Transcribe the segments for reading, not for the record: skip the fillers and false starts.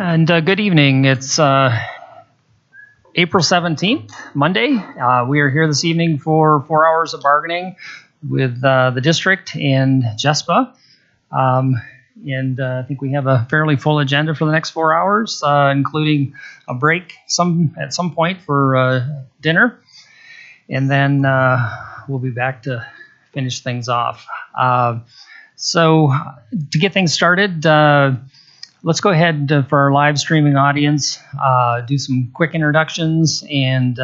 And good evening. It's April 17th, Monday. We are here this evening for 4 hours of bargaining with the district and Jespa. And I think we have a fairly full agenda for the next 4 hours, including a break at some point for dinner. And then we'll be back to finish things off. So to get things started, let's go ahead for our live streaming audience, do some quick introductions, and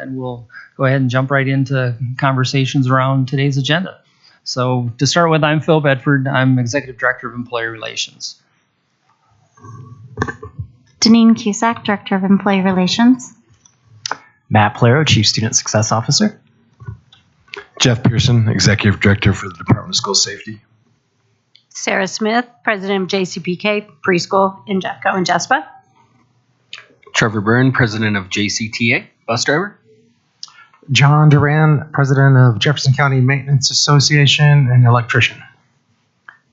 we'll go ahead and jump right into conversations around today's agenda. So to start with, I'm Phil Bedford. I'm Executive Director of Employee Relations. Deneen Cusack, Director of Employee Relations. Matt Plero, Chief Student Success Officer. Jeff Pearson, Executive Director for the Department of School Safety. Sarah Smith, President of JCPK Preschool in Jeffco and Jespa. Trevor Byrne, President of JCEA, bus driver. John Duran, President of Jefferson County Maintenance Association and electrician.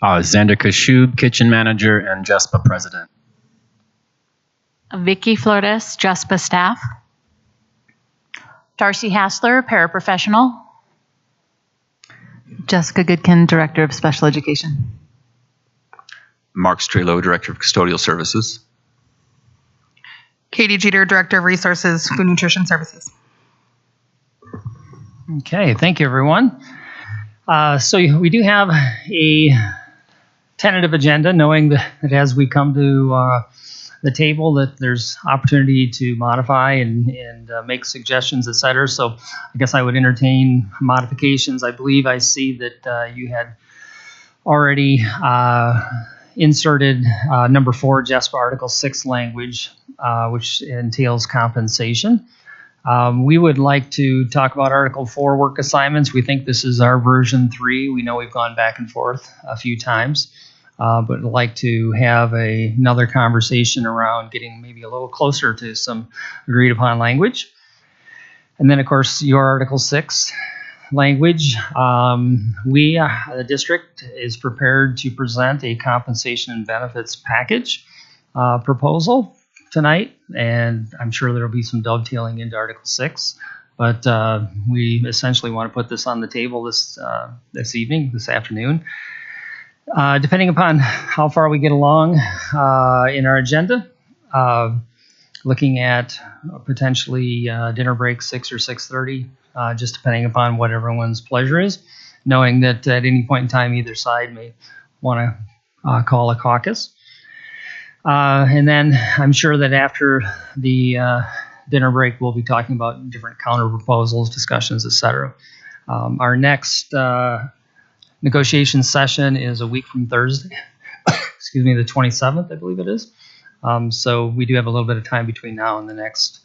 Xander Kashub, Kitchen Manager and Jespa President. Vicky Flores, Jespa Staff. Darcy Hassler, Paraprofessional. Jessica Goodkin, Director of Special Education. Mark Strelo, Director of Custodial Services. Katie Jeter, Director of Resources, Food Nutrition Services. Okay, thank you, everyone. So we do have a tentative agenda, knowing that as we come to the table that there's opportunity to modify and make suggestions, et cetera. So I guess I would entertain modifications. I believe I see that you had already inserted number 4, Jespa Article 6 language, which entails compensation. We would like to talk about Article 4 work assignments. We think this is our version 3. We know we've gone back and forth a few times, but I'd like to have another conversation around getting maybe a little closer to some agreed upon language. And then, of course, your Article 6 language. The district is prepared to present a compensation and benefits package proposal tonight, and I'm sure there'll be some dovetailing into Article 6, but we essentially want to put this on the table this afternoon. Depending upon how far we get along in our agenda, looking at potentially dinner break 6 or 6:30, just depending upon what everyone's pleasure is, knowing that at any point in time either side may want to call a caucus. And then I'm sure that after the dinner break, we'll be talking about different counter proposals, discussions, et cetera. Our next negotiation session is a week from Thursday, excuse me, the 27th, I believe it is. So we do have a little bit of time between now and the next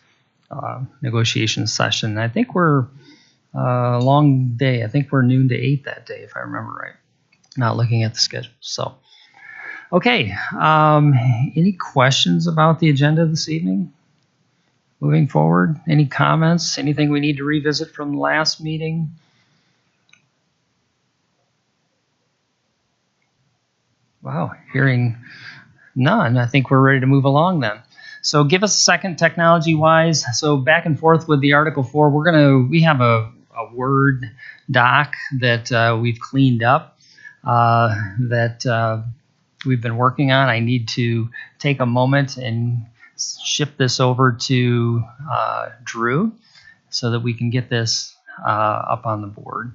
negotiation session. I think we're a long day. I think we're noon to 8 that day, if I remember right. Not looking at the schedule. So, okay. Any questions about the agenda this evening? Moving forward, any comments? Anything we need to revisit from the last meeting? Wow, hearing none. I think we're ready to move along then. So give us a second technology-wise. So back and forth with the Article 4, we have a Word doc that we've cleaned up that we've been working on. I need to take a moment and ship this over to Drew so that we can get this up on the board.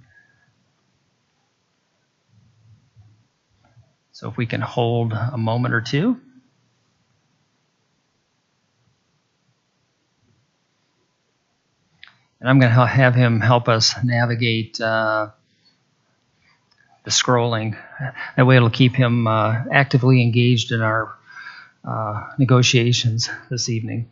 So if we can hold a moment or two. And I'm going to have him help us navigate the scrolling. That way it'll keep him actively engaged in our negotiations this evening.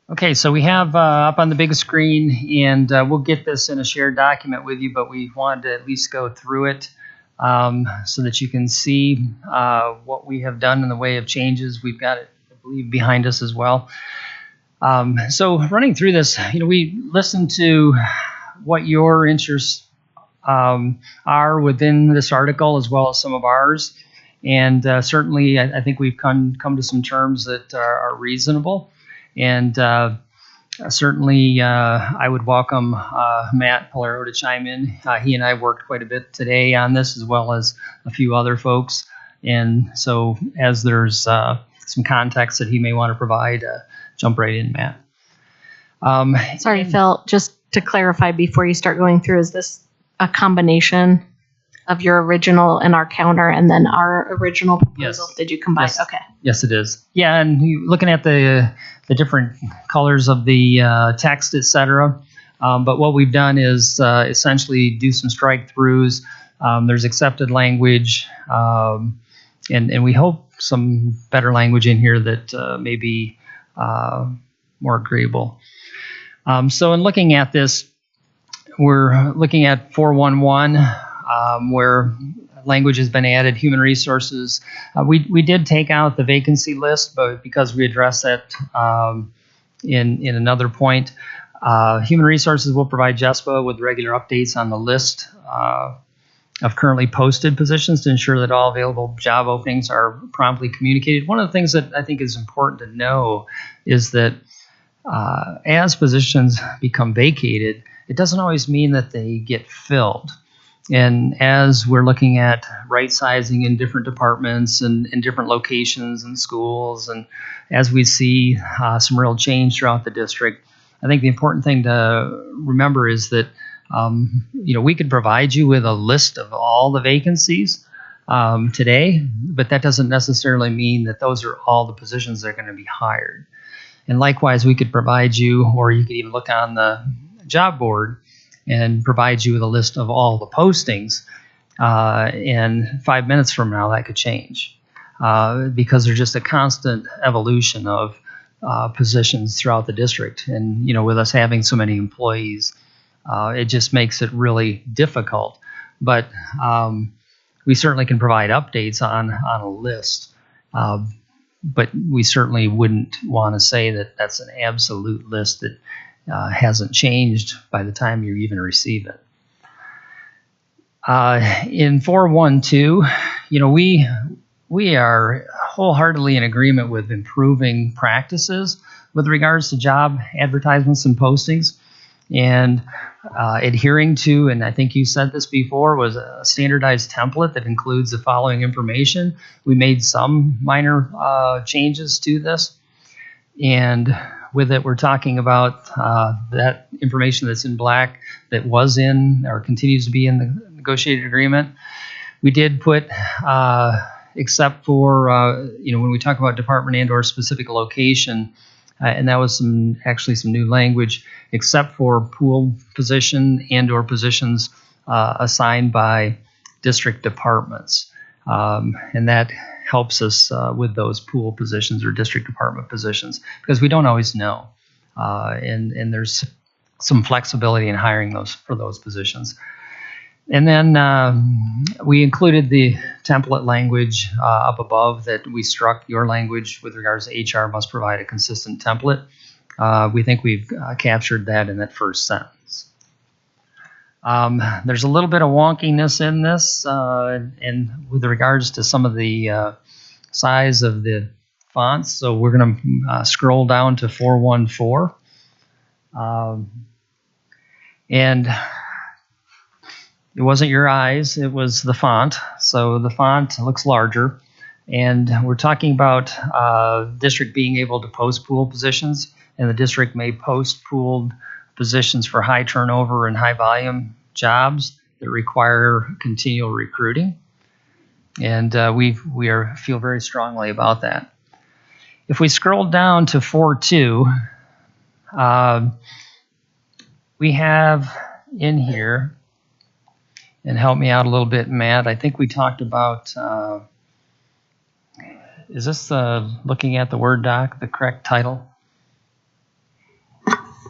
Okay, so we have up on the big screen, and we'll get this in a shared document with you, but we wanted to at least go through it so that you can see what we have done in the way of changes. We've got it, I believe, behind us as well. So running through this, we listened to what your interests are within this article as well as some of ours. And certainly I think we've come to some terms that are reasonable. And certainly I would welcome Matt Polero to chime in. He and I worked quite a bit today on this as well as a few other folks. And so as there's some context that he may want to provide, jump right in, Matt. Sorry, Phil, just to clarify before you start going through, is this a combination of your original and our counter and then our original proposal? Yes. Did you combine? Yes. Okay. Yes, it is. Yeah, and looking at the different colors of the text, et cetera. But what we've done is essentially do some strike throughs. There's accepted language, and we hope some better language in here that may be more agreeable. So in looking at this, we're looking at 411, where language has been added, human resources. We did take out the vacancy list, but because we addressed that in another point, human resources will provide Jespa with regular updates on the list of currently posted positions to ensure that all available job openings are promptly communicated. One of the things that I think is important to know is that as positions become vacated, it doesn't always mean that they get filled. And as we're looking at right sizing in different departments and in different locations and schools, and as we see some real change throughout the district, I think the important thing to remember is that we could provide you with a list of all the vacancies today, but that doesn't necessarily mean that those are all the positions that are going to be hired. And likewise, we could provide you, or you could even look on the job board and provide you with a list of all the postings. And 5 minutes from now, that could change because there's just a constant evolution of positions throughout the district. And, with us having so many employees, it just makes it really difficult. But we certainly can provide updates on a list. But we certainly wouldn't want to say that that's an absolute list that hasn't changed by the time you even receive it. In 412, we are wholeheartedly in agreement with improving practices with regards to job advertisements and postings, and adhering to, and I think you said this before, was a standardized template that includes the following information. We made some minor changes to this, and with it, we're talking about that information that's in black that was in or continues to be in the negotiated agreement. We did put, except for, when we talk about department and or specific location, and that was some new language, except for pool position and or positions assigned by district departments. And that helps us with those pool positions or district department positions because we don't always know. And there's some flexibility in hiring those positions. And then we included the template language up above that we struck your language with regards to HR must provide a consistent template. We think we've captured that in that first sentence. There's a little bit of wonkiness in this, and with regards to some of the size of the fonts. So we're going to scroll down to 414. And it wasn't your eyes, it was the font. So the font looks larger. And we're talking about district being able to post pool positions, and the district may post pooled positions for high turnover and high volume jobs that require continual recruiting. And we feel very strongly about that. If we scroll down to 4.2, we have in here, and help me out a little bit, Matt, I think we talked about, is this looking at the Word doc, the correct title?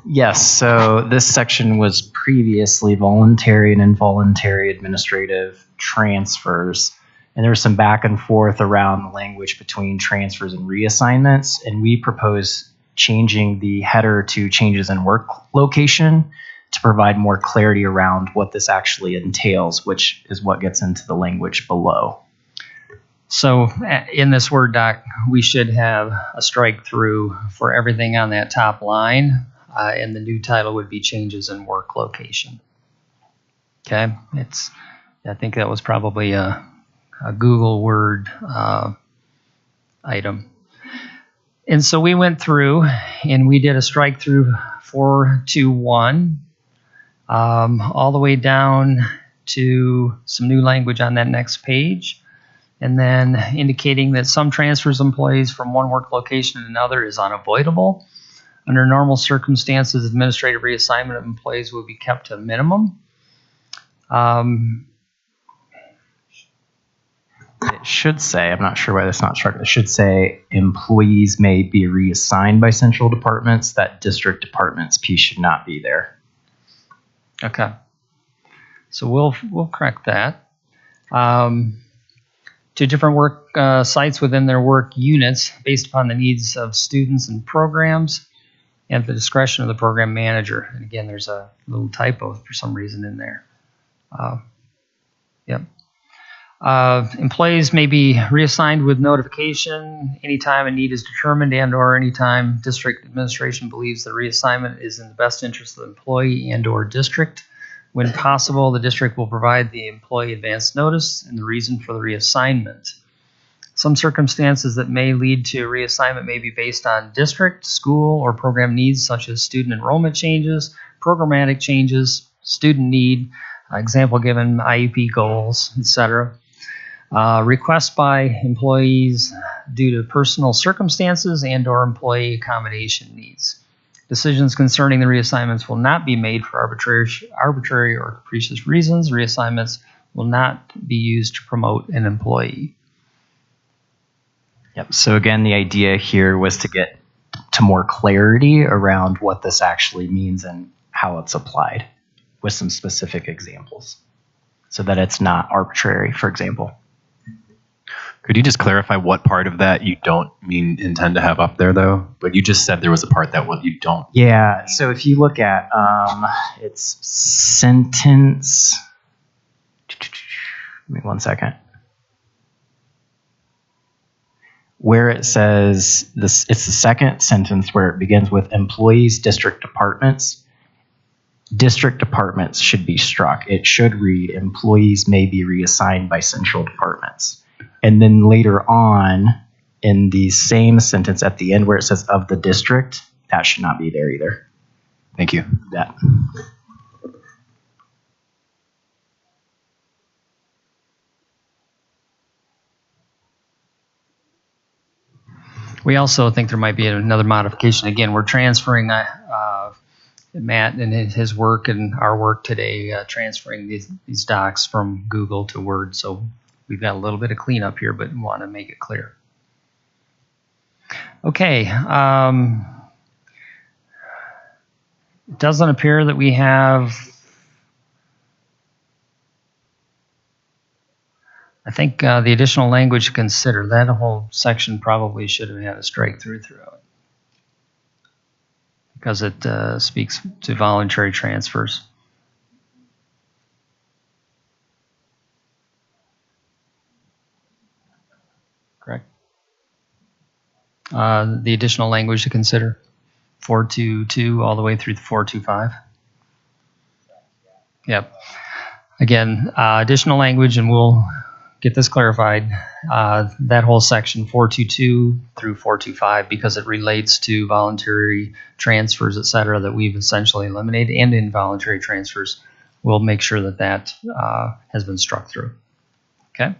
Yes, so this section was previously voluntary and involuntary administrative transfers. And there was some back and forth around the language between transfers and reassignments. And we propose changing the header to changes in work location to provide more clarity around what this actually entails, which is what gets into the language below. So in this Word doc, we should have a strike through for everything on that top line, and the new title would be changes in work location. Okay, I think that was probably a Google Word item. And so we went through and we did a strike through 421 all the way down to some new language on that next page, and then indicating that some transfers of employees from one work location to another is unavoidable. Under normal circumstances, administrative reassignment of employees will be kept to a minimum. It should say, I'm not sure why that's not struck, it should say employees may be reassigned by central departments. That district departments piece should not be there. Okay. So we'll correct that. To different work sites within their work units based upon the needs of students and programs and at the discretion of the program manager. And again, there's a little typo for some reason in there. Yep. Employees may be reassigned with notification anytime a need is determined and/or anytime district administration believes the reassignment is in the best interest of the employee and/or district. When possible, the district will provide the employee advance notice and the reason for the reassignment. Some circumstances that may lead to reassignment may be based on district, school, or program needs, such as student enrollment changes, programmatic changes, student need, example given, IEP goals, etc. Requests by employees due to personal circumstances and/or employee accommodation needs. Decisions concerning the reassignments will not be made for arbitrary or capricious reasons. Reassignments will not be used to promote an employee. Yep. So again, the idea here was to get to more clarity around what this actually means and how it's applied with some specific examples so that it's not arbitrary, for example. Could you just clarify what part of that you don't intend to have up there, though? But you just said there was a part that what you don't. Yeah. So if you look at it's sentence. Give me 1 second. Where it says this, it's the second sentence where it begins with employees, district departments. District departments should be struck. It should read employees may be reassigned by central departments. And then later on in the same sentence at the end where it says of the district, that should not be there either. Thank you. That. We also think there might be another modification. Again, we're transferring Matt and his work and our work today, transferring these docs from Google to Word. So we've got a little bit of cleanup here, but we want to make it clear. Okay. It doesn't appear that we have, I think the additional language to consider, that whole section probably should have had a strike through it because it speaks to voluntary transfers. Correct. The additional language to consider, 422 all the way through 425. Yep. Again, additional language, and we'll get this clarified. That whole section, 422 through 425, because it relates to voluntary transfers, et cetera, that we've essentially eliminated, and involuntary transfers, we'll make sure that that has been struck through. Okay.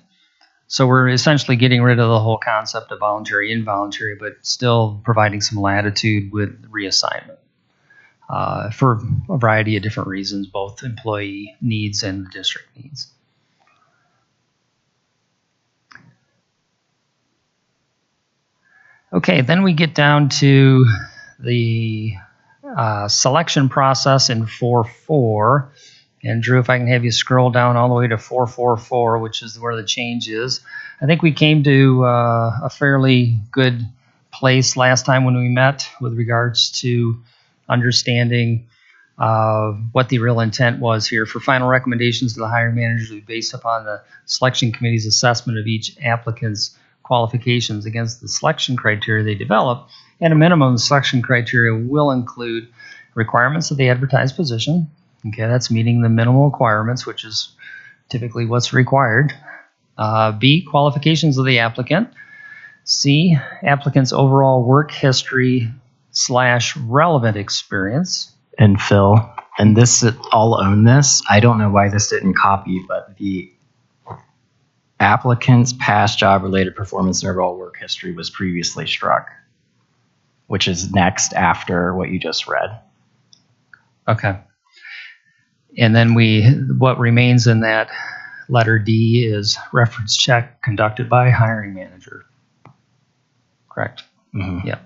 So we're essentially getting rid of the whole concept of voluntary, involuntary, but still providing some latitude with reassignment for a variety of different reasons, both employee needs and the district needs. Okay, then we get down to the selection process in 4.4. And Drew, if I can have you scroll down all the way to 4.4.4, which is where the change is. I think we came to a fairly good place last time when we met with regards to understanding what the real intent was here. For final recommendations to the hiring managers will be based upon the selection committee's assessment of each applicant's qualifications against the selection criteria they develop. At a minimum, the selection criteria will include requirements of the advertised position. Okay, that's meeting the minimal requirements, which is typically what's required. B, qualifications of the applicant. C, applicant's overall work history / relevant experience. And Phil, and this, I'll own this. I don't know why this didn't copy, but the applicant's past job-related performance and overall work history was previously struck, which is next after what you just read. Okay. And then what remains in that letter D is reference check conducted by hiring manager. Correct? Mm-hmm. Yeah.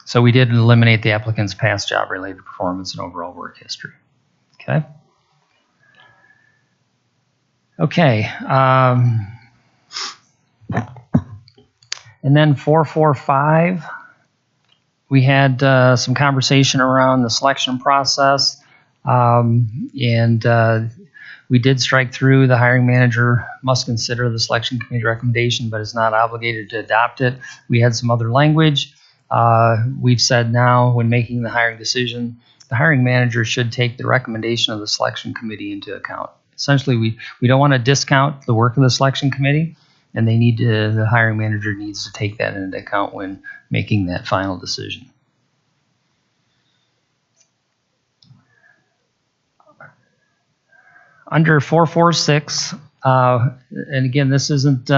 So we did eliminate the applicant's past job-related performance and overall work history. Okay. Okay. And then 445, we had some conversation around the selection process, and we did strike through the hiring manager must consider the selection committee recommendation, but is not obligated to adopt it. We had some other language. We've said now when making the hiring decision, the hiring manager should take the recommendation of the selection committee into account. Essentially, we don't want to discount the work of the selection committee, and the hiring manager needs to take that into account when making that final decision. Under 446, and again, this isn't,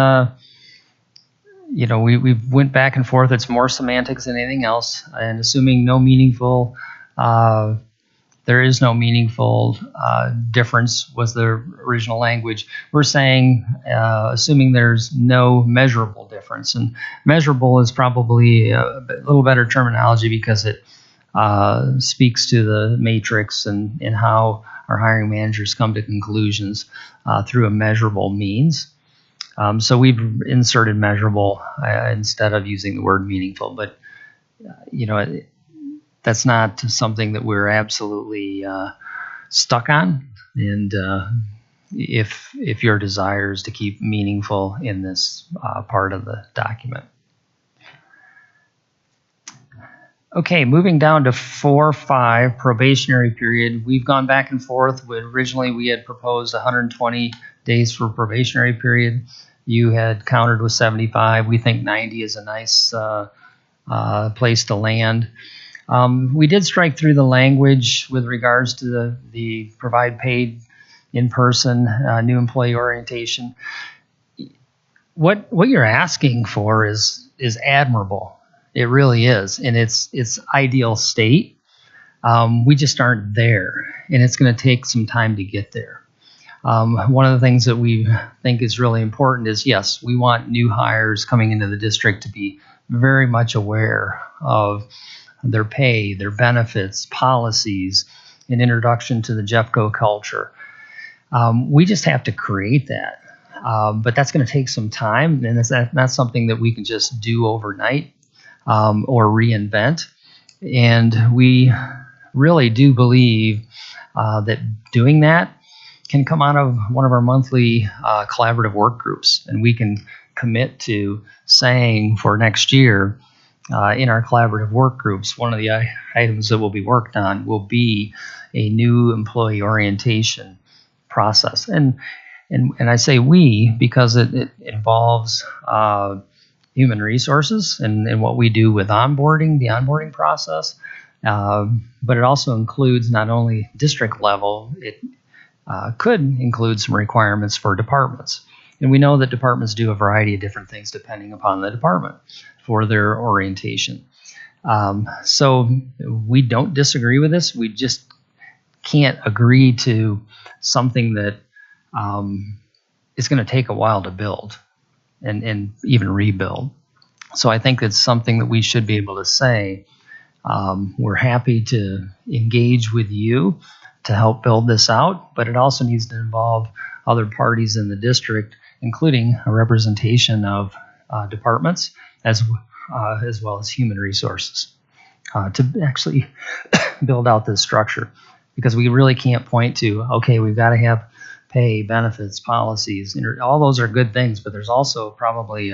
we went back and forth. It's more semantics than anything else. And assuming there is no meaningful difference was the original language. We're saying, assuming there's no measurable difference. And measurable is probably a little better terminology because it speaks to the matrix and how our hiring managers come to conclusions through a measurable means. So we've inserted measurable instead of using the word meaningful, but that's not something that we're absolutely stuck on. And if your desire is to keep meaningful in this part of the document. Okay, moving down to 4.5, probationary period. We've gone back and forth. Originally, we had proposed 120 days for probationary period. You had countered with 75. We think 90 is a nice place to land. We did strike through the language with regards to the provide paid in-person new employee orientation. What you're asking for is admirable. It really is, and it's ideal state. We just aren't there, and it's going to take some time to get there. One of the things that we think is really important is, yes, we want new hires coming into the district to be very much aware of their pay, their benefits, policies, and introduction to the Jeffco culture. We just have to create that, but that's going to take some time, and that's something that we can just do overnight. Or reinvent. And we really do believe that doing that can come out of one of our monthly collaborative work groups. And we can commit to saying for next year in our collaborative work groups, one of the items that will be worked on will be a new employee orientation process. And I say we because it involves human resources and what we do with the onboarding process, but it also includes not only district level, it could include some requirements for departments. And we know that departments do a variety of different things depending upon the department for their orientation. So we don't disagree with this. We just can't agree to something that is going to take a while to build. And even rebuild. So I think it's something that we should be able to say, we're happy to engage with you to help build this out, but it also needs to involve other parties in the district, including a representation of departments, as as well as human resources to actually build out this structure, because we really can't point to, okay, we've got to have pay, benefits, policies, all those are good things, but there's also probably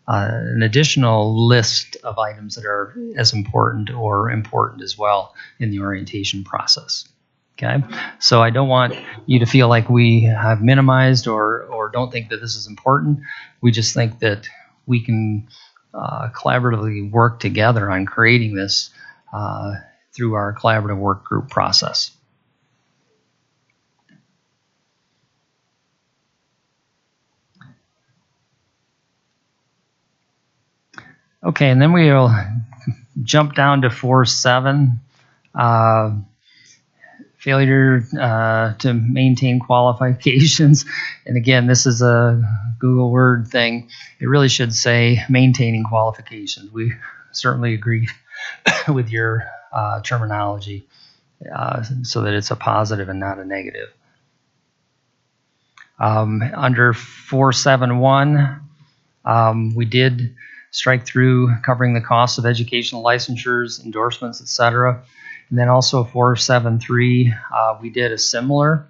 an additional list of items that are as important or important as well in the orientation process. Okay, so I don't want you to feel like we have minimized or don't think that this is important. We just think that we can collaboratively work together on creating this through our collaborative work group process. Okay, and then we'll jump down to 4.7. Failure to maintain qualifications. And again, this is a Google Word thing. It really should say maintaining qualifications. We certainly agree with your terminology so that it's a positive and not a negative. Under 4.7.1, we did strike through covering the costs of educational licensures, endorsements, etc. And then also 4.7.3, we did a similar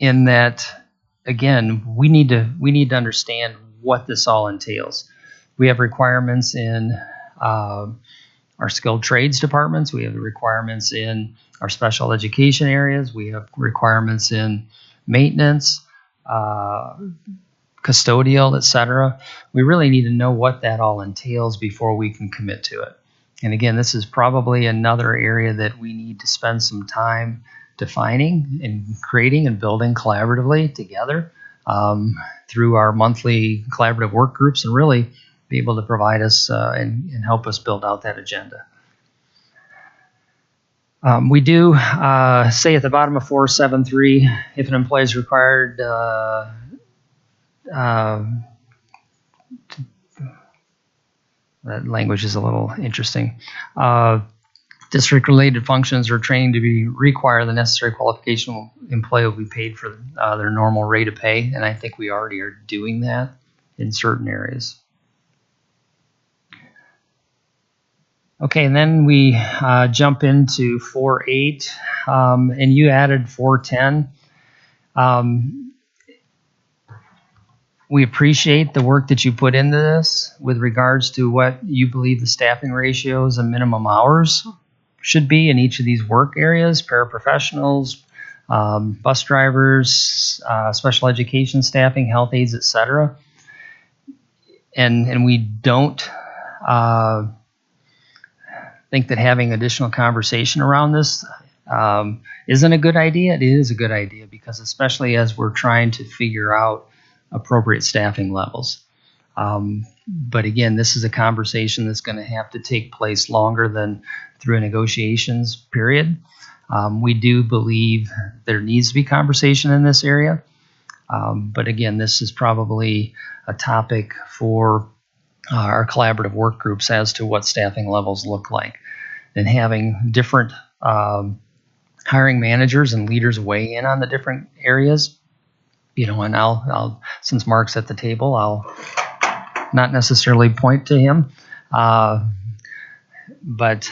in that, again, we need to understand what this all entails. We have requirements in our skilled trades departments. We have requirements in our special education areas. We have requirements in maintenance, custodial, etc. We really need to know what that all entails before we can commit to it. And again, this is probably another area that we need to spend some time defining and creating and building collaboratively together through our monthly collaborative work groups, and really be able to provide us and help us build out that agenda. We do say at the bottom of 4.7.3, if an employee is required that language is a little interesting. District-related functions or training to be require the necessary qualification, employee will be paid for their normal rate of pay, and I think we already are doing that in certain areas. Okay, and then we jump into 4.8, and you added 4.10. We appreciate the work that you put into this with regards to what you believe the staffing ratios and minimum hours should be in each of these work areas: paraprofessionals, bus drivers, special education staffing, health aides, etc. And we don't think that having additional conversation around this isn't a good idea. It is a good idea, because especially as we're trying to figure out appropriate staffing levels. But again, this is a conversation that's going to have to take place longer than through a negotiations period. We do believe there needs to be conversation in this area. But again, this is probably a topic for our collaborative work groups as to what staffing levels look like. And having different hiring managers and leaders weigh in on the different areas. And I'll since Mark's at the table, I'll not necessarily point to him, but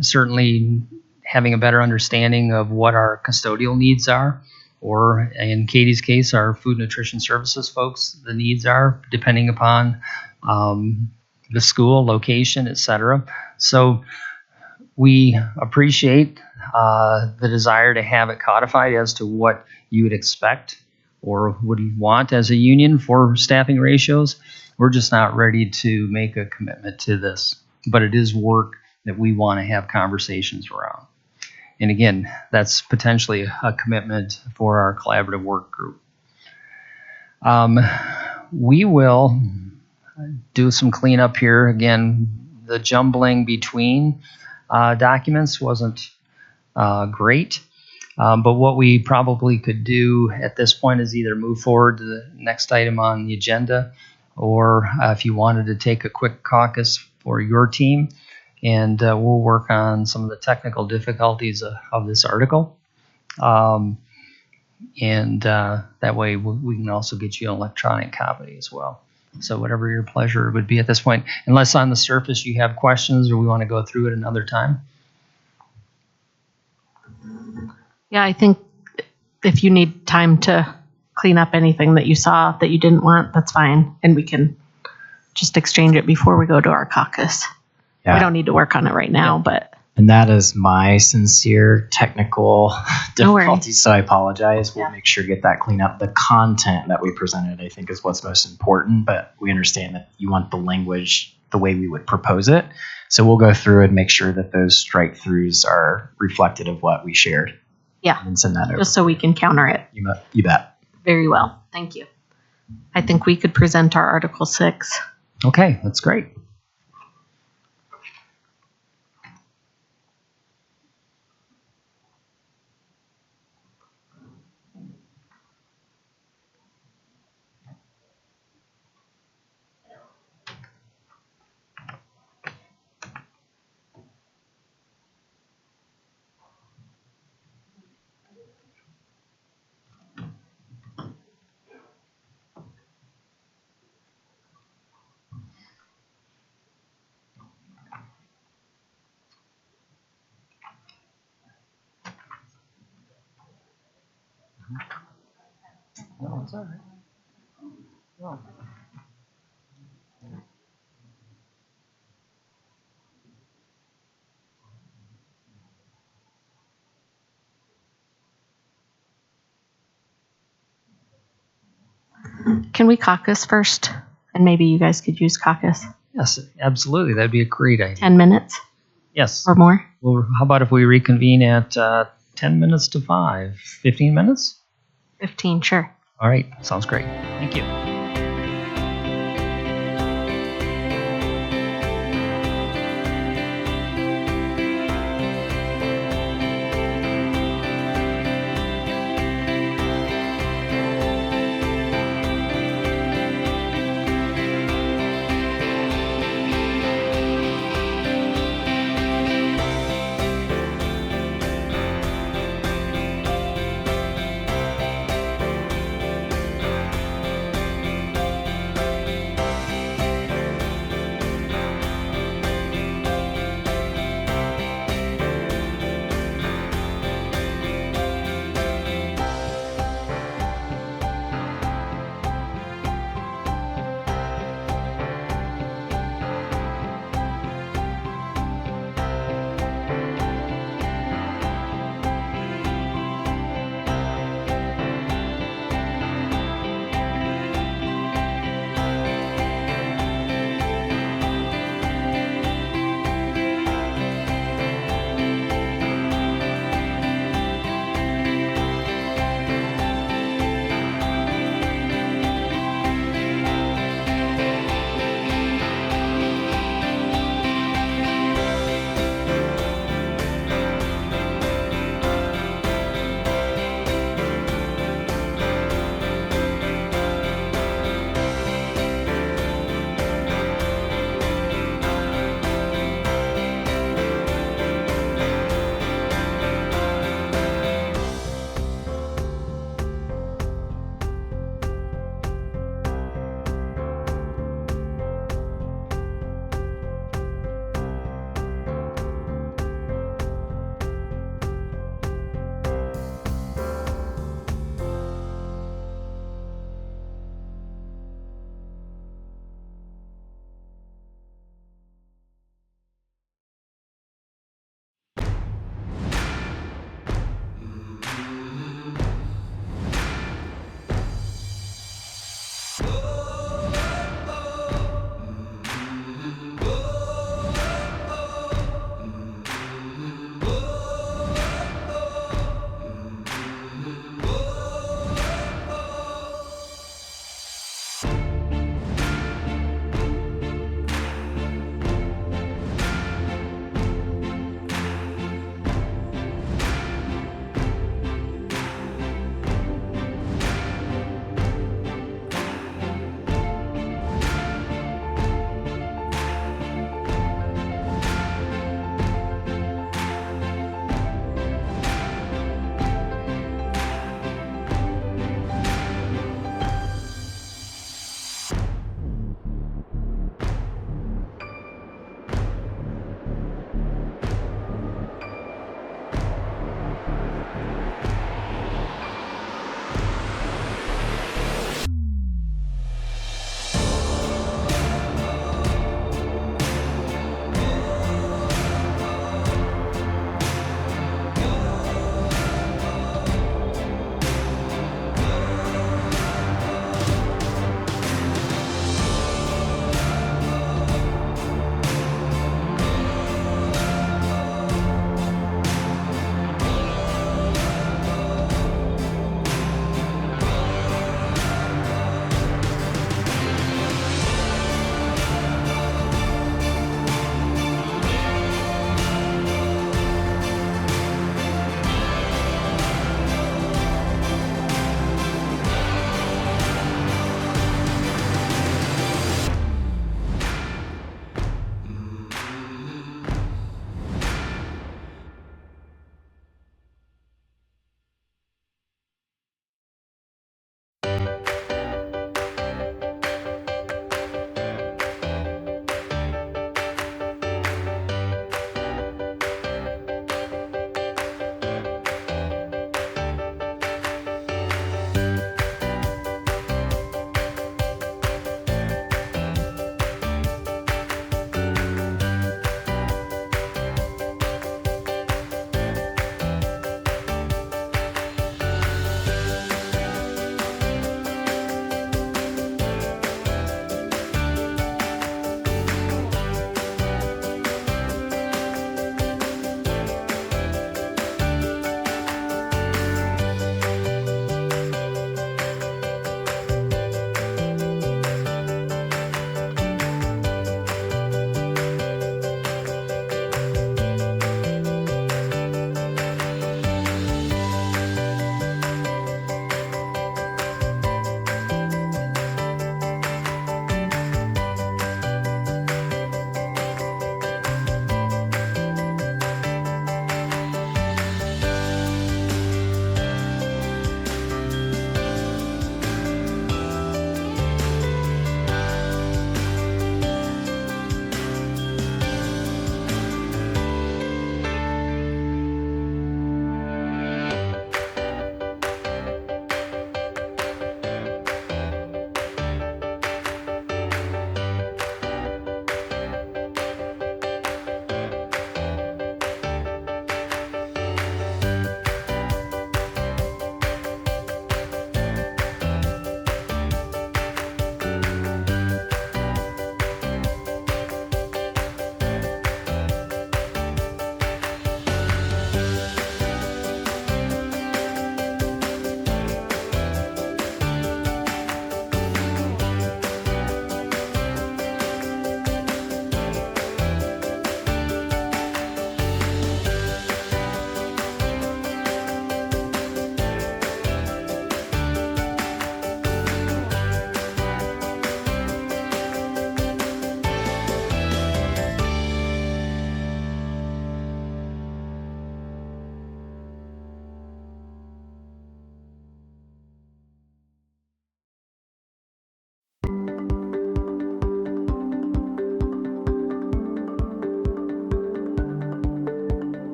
certainly having a better understanding of what our custodial needs are, or in Katie's case, our food nutrition services folks, the needs are, depending upon the school, location, etc. So we appreciate the desire to have it codified as to what you would expect or would you want as a union for staffing ratios. We're just not ready to make a commitment to this, but it is work that we want to have conversations around. And again, that's potentially a commitment for our collaborative work group. We will do some cleanup here. Again, the jumbling between documents wasn't great. But what we probably could do at this point is either move forward to the next item on the agenda, or if you wanted to take a quick caucus for your team, and we'll work on some of the technical difficulties of this article. And that way we can also get you an electronic copy as well. So whatever your pleasure would be at this point, unless on the surface you have questions or we want to go through it another time. Yeah, I think if you need time to clean up anything that you saw that you didn't want, that's fine. And we can just exchange it before we go to our caucus. Yeah. We don't need to work on it right now, but And that is my sincere technical No worries. difficulties, so I apologize. We'll Yeah. make sure to get that cleaned up. The content that we presented, I think, is what's most important, but we understand that you want the language the way we would propose it. So we'll go through and make sure that those strike-throughs are reflective of what we shared. Yeah. And send that over. just so we can counter it You bet. very well. Thank you. I think we could present our Article 6. Okay, that's great. No, it's all right. No. Can we caucus first? And maybe you guys could use caucus. Yes, absolutely. That'd be a great idea. 10 minutes Yes. or more? Well, how about if we reconvene at 10 minutes to 5? 15 minutes? 15, sure. All right. Sounds great. Thank you.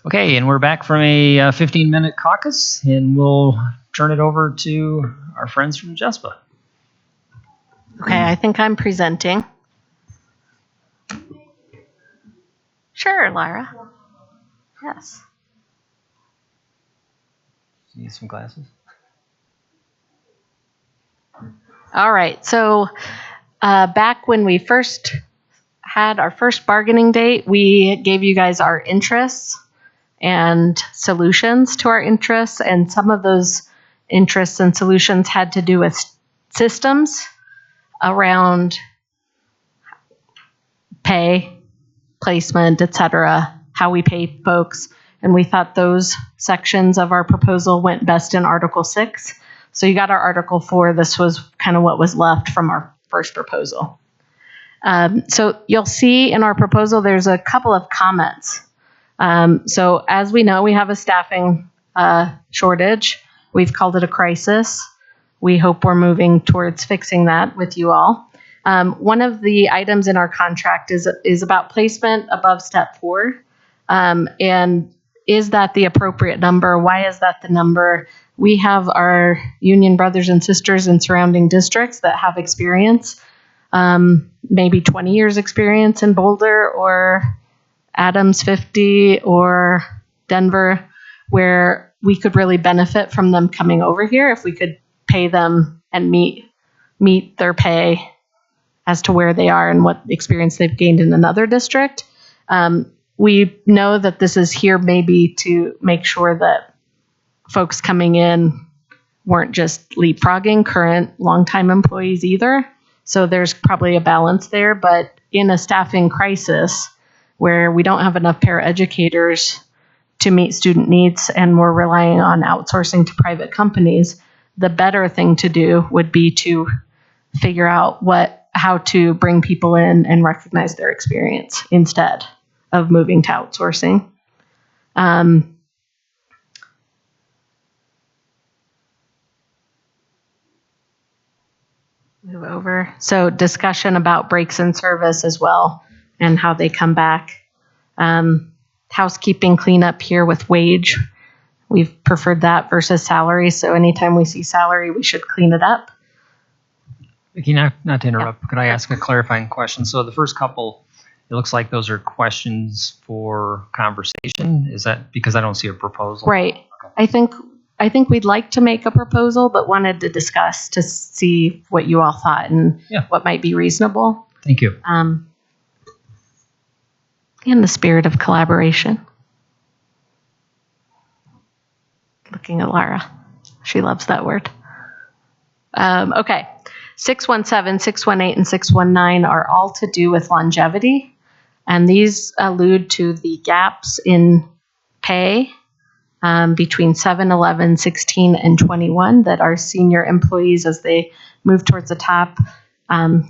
Okay, and we're back from a 15-minute caucus, and we'll turn it over to our friends from Jespa. Okay, I think I'm presenting. Sure, Lyra. Yes. Need some glasses? All right, so back when we first had our first bargaining date, we gave you guys our interests and solutions to our interests, and some of those interests and solutions had to do with systems around pay, placement, etc., how we pay folks, and we thought those sections of our proposal went best in Article 6. So you got our Article 4. This was kind of what was left from our first proposal. So you'll see in our proposal there's a couple of comments. So as we know, we have a staffing shortage. We've called it a crisis. We hope we're moving towards fixing that with you all. One of the items in our contract is about placement above step 4. And is that the appropriate number? Why is that the number? We have our union brothers and sisters in surrounding districts that have experience, maybe 20 years experience in Boulder or Adams 50 or Denver, where we could really benefit from them coming over here if we could pay them and meet their pay as to where they are and what experience they've gained in another district. We know that this is here maybe to make sure that folks coming in weren't just leapfrogging current longtime employees either. So there's probably a balance there, but in a staffing crisis where we don't have enough paraeducators to meet student needs and we're relying on outsourcing to private companies, the better thing to do would be to figure out how to bring people in and recognize their experience instead of moving to outsourcing. Move over. So discussion about breaks in service as well and how they come back. Housekeeping cleanup here with wage. We've preferred that versus salary. So anytime we see salary, we should clean it up. Vicki, not to interrupt, could I ask a clarifying question? So the first couple, it looks like those are questions for conversation. Is that because I don't see a proposal? Right. Okay. I think we'd like to make a proposal, but wanted to discuss to see what you all thought and what might be reasonable. Thank you. In the spirit of collaboration. Looking at Lara. She loves that word. Okay. 617, 618, and 619 are all to do with longevity. And these allude to the gaps in pay between 7, 11, 16, and 21 that our senior employees, as they move towards the top,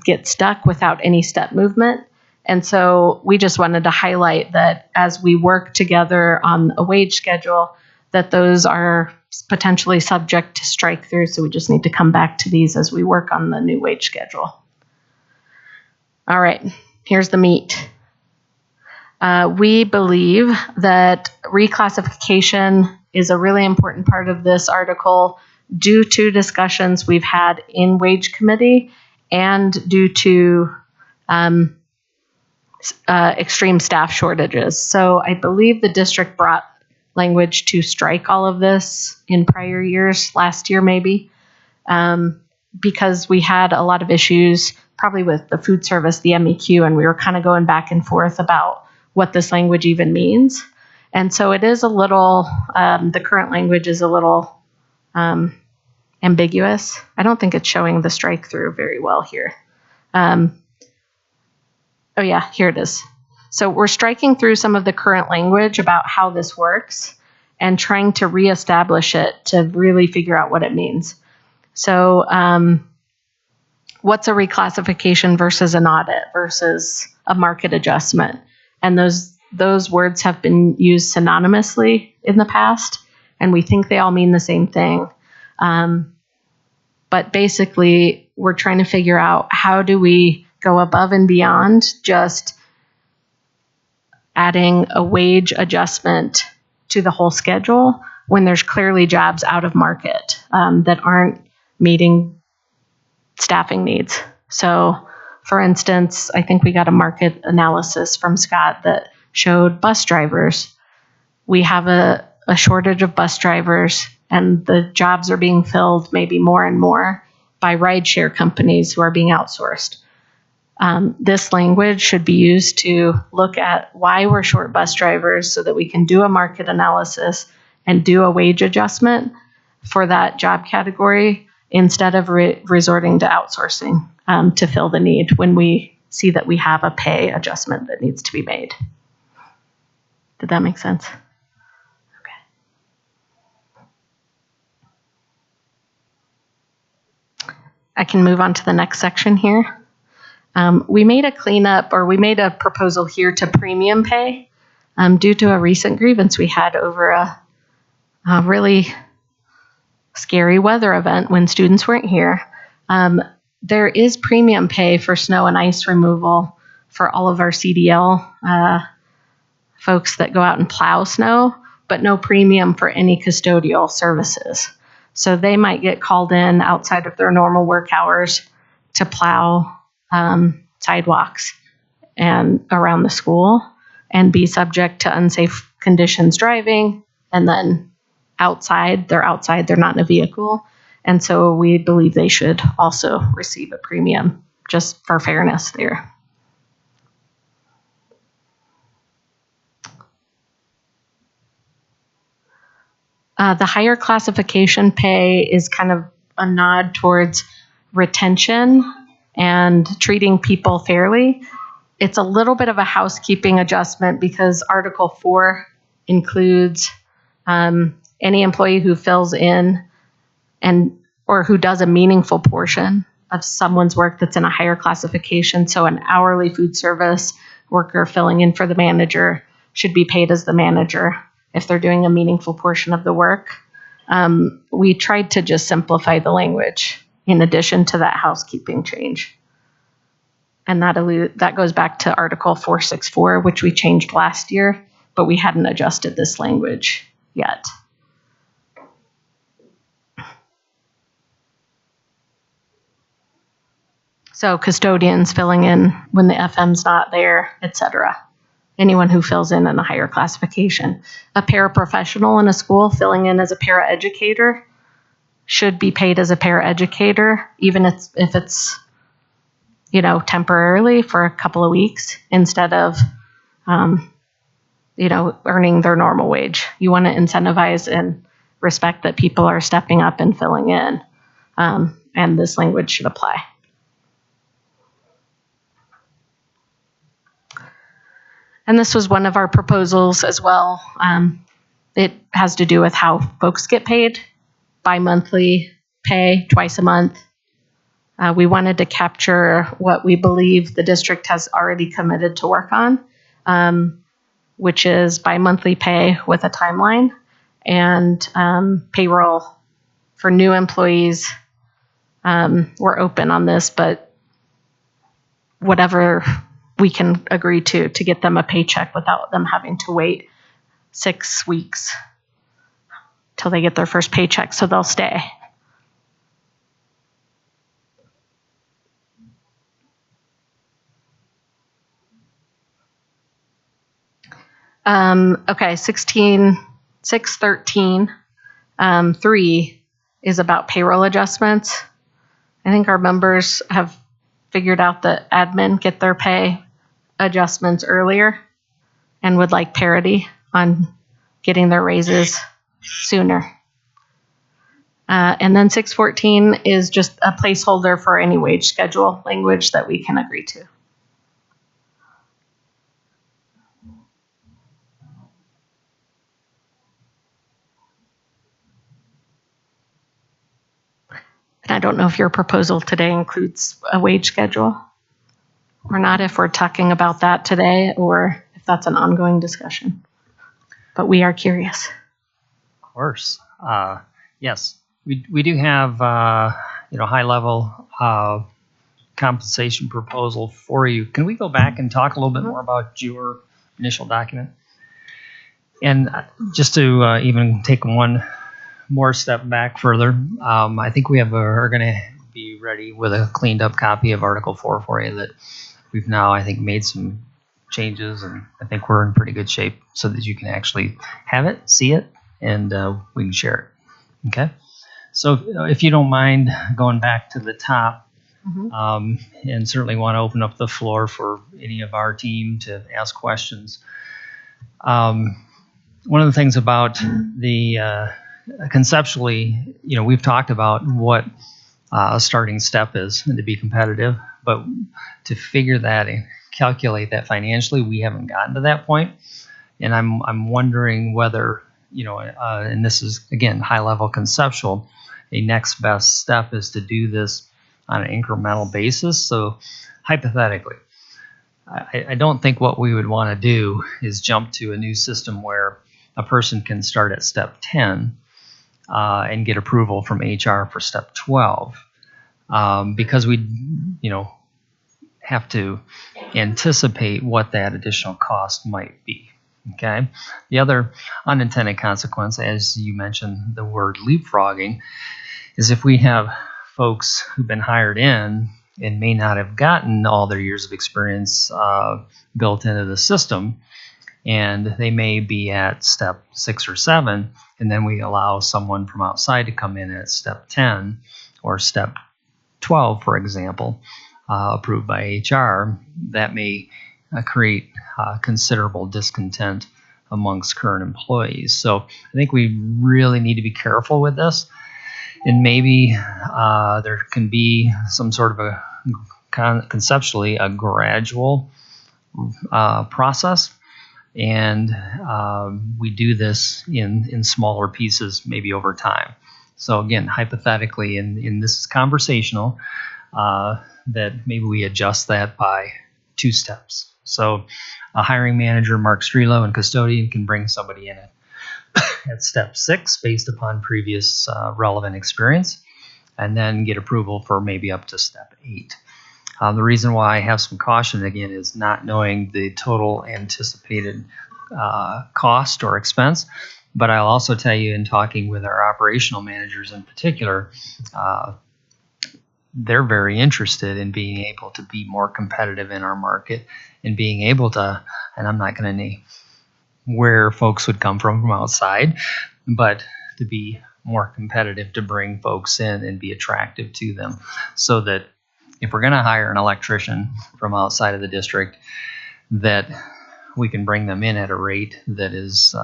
get stuck without any step movement. And so we just wanted to highlight that as we work together on a wage schedule, that those are potentially subject to strike through. So we just need to come back to these as we work on the new wage schedule. All right, here's the meat. We believe that reclassification is a really important part of this article due to discussions we've had in wage committee and due to extreme staff shortages. So I believe the district brought language to strike all of this in prior years, last year maybe, because we had a lot of issues probably with the food service, the MEQ, and we were kind of going back and forth about what this language even means. And so it is a little, the current language is a little ambiguous. I don't think it's showing the strike through very well here. Oh yeah, here it is. So we're striking through some of the current language about how this works and trying to reestablish it to really figure out what it means. So what's a reclassification versus an audit versus a market adjustment? And those words have been used synonymously in the past, and we think they all mean the same thing. But basically, we're trying to figure out how do we go above and beyond just adding a wage adjustment to the whole schedule when there's clearly jobs out of market that aren't meeting staffing needs. So, for instance, I think we got a market analysis from Scott that showed bus drivers. We have a shortage of bus drivers, and the jobs are being filled maybe more and more by rideshare companies who are being outsourced. This language should be used to look at why we're short bus drivers so that we can do a market analysis and do a wage adjustment for that job category instead of resorting to outsourcing to fill the need when we see that we have a pay adjustment that needs to be made. Did that make sense? Okay. I can move on to the next section here. We made a cleanup, or we made a proposal here to premium pay due to a recent grievance we had over a really scary weather event when students weren't here. There is premium pay for snow and ice removal for all of our CDL folks that go out and plow snow, but no premium for any custodial services. So they might get called in outside of their normal work hours to plow sidewalks and around the school and be subject to unsafe conditions driving. And then they're outside, they're not in a vehicle. And so we believe they should also receive a premium just for fairness there. The higher classification pay is kind of a nod towards retention and treating people fairly. It's a little bit of a housekeeping adjustment because Article 4 includes any employee who fills in or who does a meaningful portion of someone's work that's in a higher classification. So an hourly food service worker filling in for the manager should be paid as the manager if they're doing a meaningful portion of the work. We tried to just simplify the language in addition to that housekeeping change. And that goes back to Article 464, which we changed last year, but we hadn't adjusted this language yet. So custodians filling in when the FM's not there, etc. Anyone who fills in a higher classification. A paraprofessional in a school filling in as a paraeducator should be paid as a paraeducator, even if it's, temporarily for a couple of weeks instead of, earning their normal wage. You want to incentivize and respect that people are stepping up and filling in, and this language should apply. And this was one of our proposals as well. It has to do with how folks get paid, bi-monthly pay, twice a month. We wanted to capture what we believe the district has already committed to work on, which is bi-monthly pay with a timeline and payroll for new employees. We're open on this, but whatever we can agree to get them a paycheck without them having to wait 6 weeks till they get their first paycheck, so they'll stay. Okay, 613.3 is about payroll adjustments. I think our members have figured out that admin get their pay adjustments earlier and would like parity on getting their raises sooner. And then 614 is just a placeholder for any wage schedule language that we can agree to. And I don't know if your proposal today includes a wage schedule or not, if we're talking about that today or if that's an ongoing discussion. But we are curious. Of course. Yes, we do have high level compensation proposal for you. Can we go back and talk a little bit more about your initial document? And just to even take one more step back further, I think we are going to be ready with a cleaned up copy of Article 4 for you that we've now, I think, made some changes, and I think we're in pretty good shape so that you can actually have it, see it, and we can share it. Okay? So if you don't mind going back to the top, and certainly want to open up the floor for any of our team to ask questions. One of the things about the conceptually, we've talked about what a starting step is and to be competitive, but to figure that and calculate that financially, we haven't gotten to that point. And I'm wondering whether, and this is, again, high level conceptual, a next best step is to do this on an incremental basis. So hypothetically, I don't think what we would want to do is jump to a new system where a person can start at step 10 and get approval from HR for step 12 because we, have to anticipate what that additional cost might be. Okay. The other unintended consequence, as you mentioned, the word leapfrogging, is if we have folks who've been hired in and may not have gotten all their years of experience built into the system, and they may be at step 6 or 7, and then we allow someone from outside to come in at step 10 or step 12, for example, approved by HR, that may create considerable discontent amongst current employees. So I think we really need to be careful with this. And maybe there can be some sort of conceptually a gradual process. And we do this in smaller pieces, maybe over time. So again, hypothetically, and this is conversational, that maybe we adjust that by 2 steps. So a hiring manager, Mark Strelo, and custodian can bring somebody in at step 6 based upon previous relevant experience, and then get approval for maybe up to step 8. The reason why I have some caution, again, is not knowing the total anticipated cost or expense. But I'll also tell you, in talking with our operational managers in particular, they're very interested in being able to be more competitive in our market and being able to, and I'm not going to name where folks would come from outside, but to be more competitive, to bring folks in and be attractive to them, so that if we're going to hire an electrician from outside of the district, that we can bring them in at a rate that is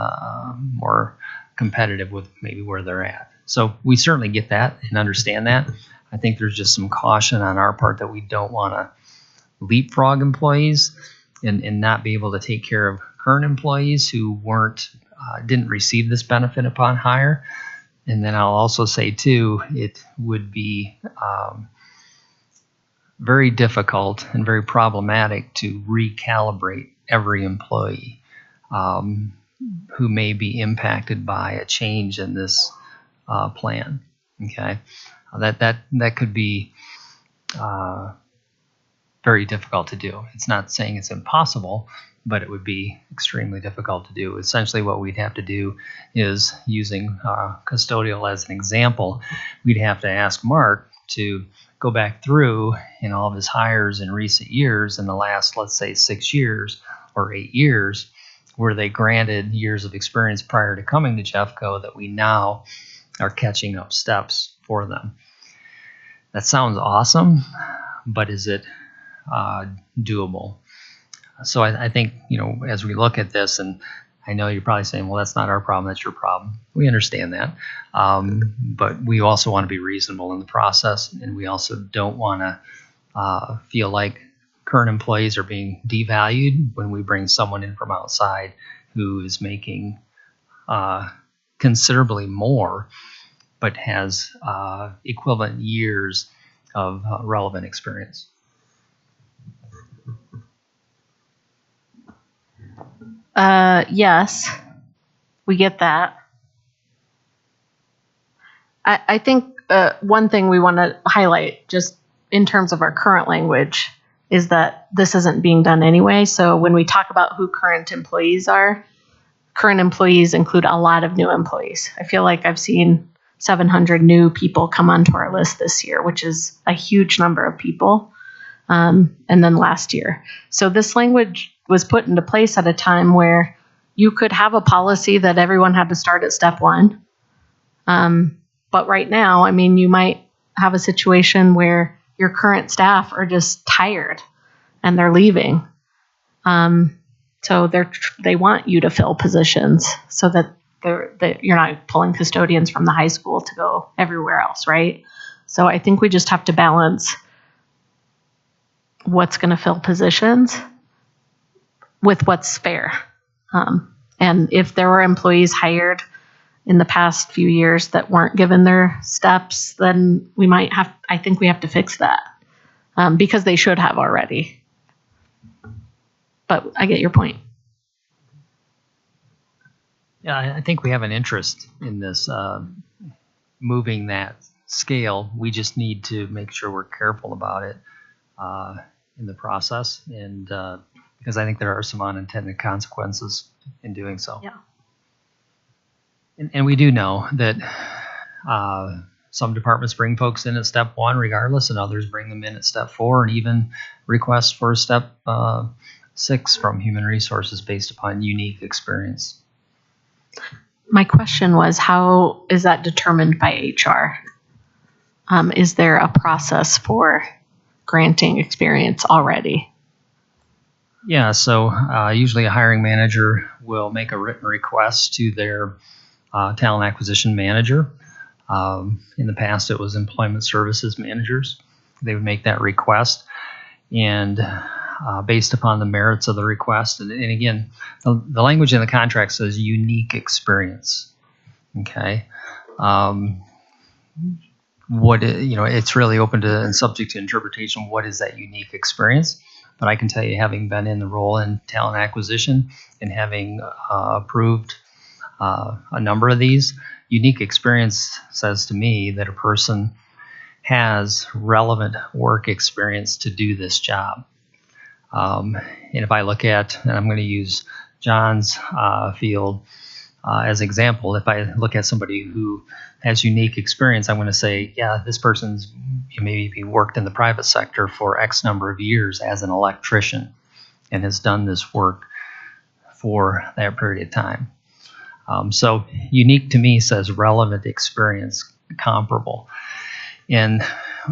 more competitive with maybe where they're at. So we certainly get that and understand that. I think there's just some caution on our part that we don't want to leapfrog employees and not be able to take care of current employees who didn't receive this benefit upon hire. And then I'll also say too, it would be very difficult and very problematic to recalibrate every employee who may be impacted by a change in this plan. Okay, that could be very difficult to do. It's not saying it's impossible, but it would be extremely difficult to do. Essentially, what we'd have to do is, using custodial as an example, we'd have to ask Mark to go back through in all of his hires in recent years, in the last, let's say, 6 years or 8 years, were they granted years of experience prior to coming to Jeffco that we now are catching up steps for them. That sounds awesome, but is it doable? So I think, as we look at this, and I know you're probably saying, well, that's not our problem, that's your problem. We understand that. But we also want to be reasonable in the process, and we also don't want to feel like current employees are being devalued when we bring someone in from outside who is making considerably more, but has equivalent years of relevant experience. Yes, we get that. I think one thing we want to highlight, just in terms of our current language, is that this isn't being done anyway. So when we talk about who current employees are, current employees include a lot of new employees. I feel like I've seen 700 new people come onto our list this year, which is a huge number of people. And then last year. So this language was put into place at a time where you could have a policy that everyone had to start at step one. But right now, I mean, you might have a situation where your current staff are just tired and they're leaving. So they want you to fill positions so that you're not pulling custodians from the high school to go everywhere else, right? So I think we just have to balance what's going to fill positions with what's fair. And if there were employees hired in the past few years that weren't given their steps, then I think we have to fix that because they should have already. But I get your point. Yeah, I think we have an interest in this moving that scale. We just need to make sure we're careful about it in the process, and because I think there are some unintended consequences in doing so. Yeah. And we do know that some departments bring folks in at step one regardless, and others bring them in at step four, and even requests for step 6 from human resources based upon unique experience. My question was, how is that determined by HR? Is there a process for granting experience already? Yeah, so usually a hiring manager will make a written request to their talent acquisition manager. In the past, it was employment services managers. They would make that request, and based upon the merits of the request, and again, the language in the contract says unique experience. Okay, it's really open to and subject to interpretation. What is that unique experience? But I can tell you, having been in the role in talent acquisition and having approved a number of these, unique experience says to me that a person has relevant work experience to do this job. And if I look at, and I'm going to use John's field as an example, if I look at somebody who has unique experience, I'm going to say, yeah, this person's maybe worked in the private sector for X number of years as an electrician and has done this work for that period of time. So unique to me says relevant experience, comparable. And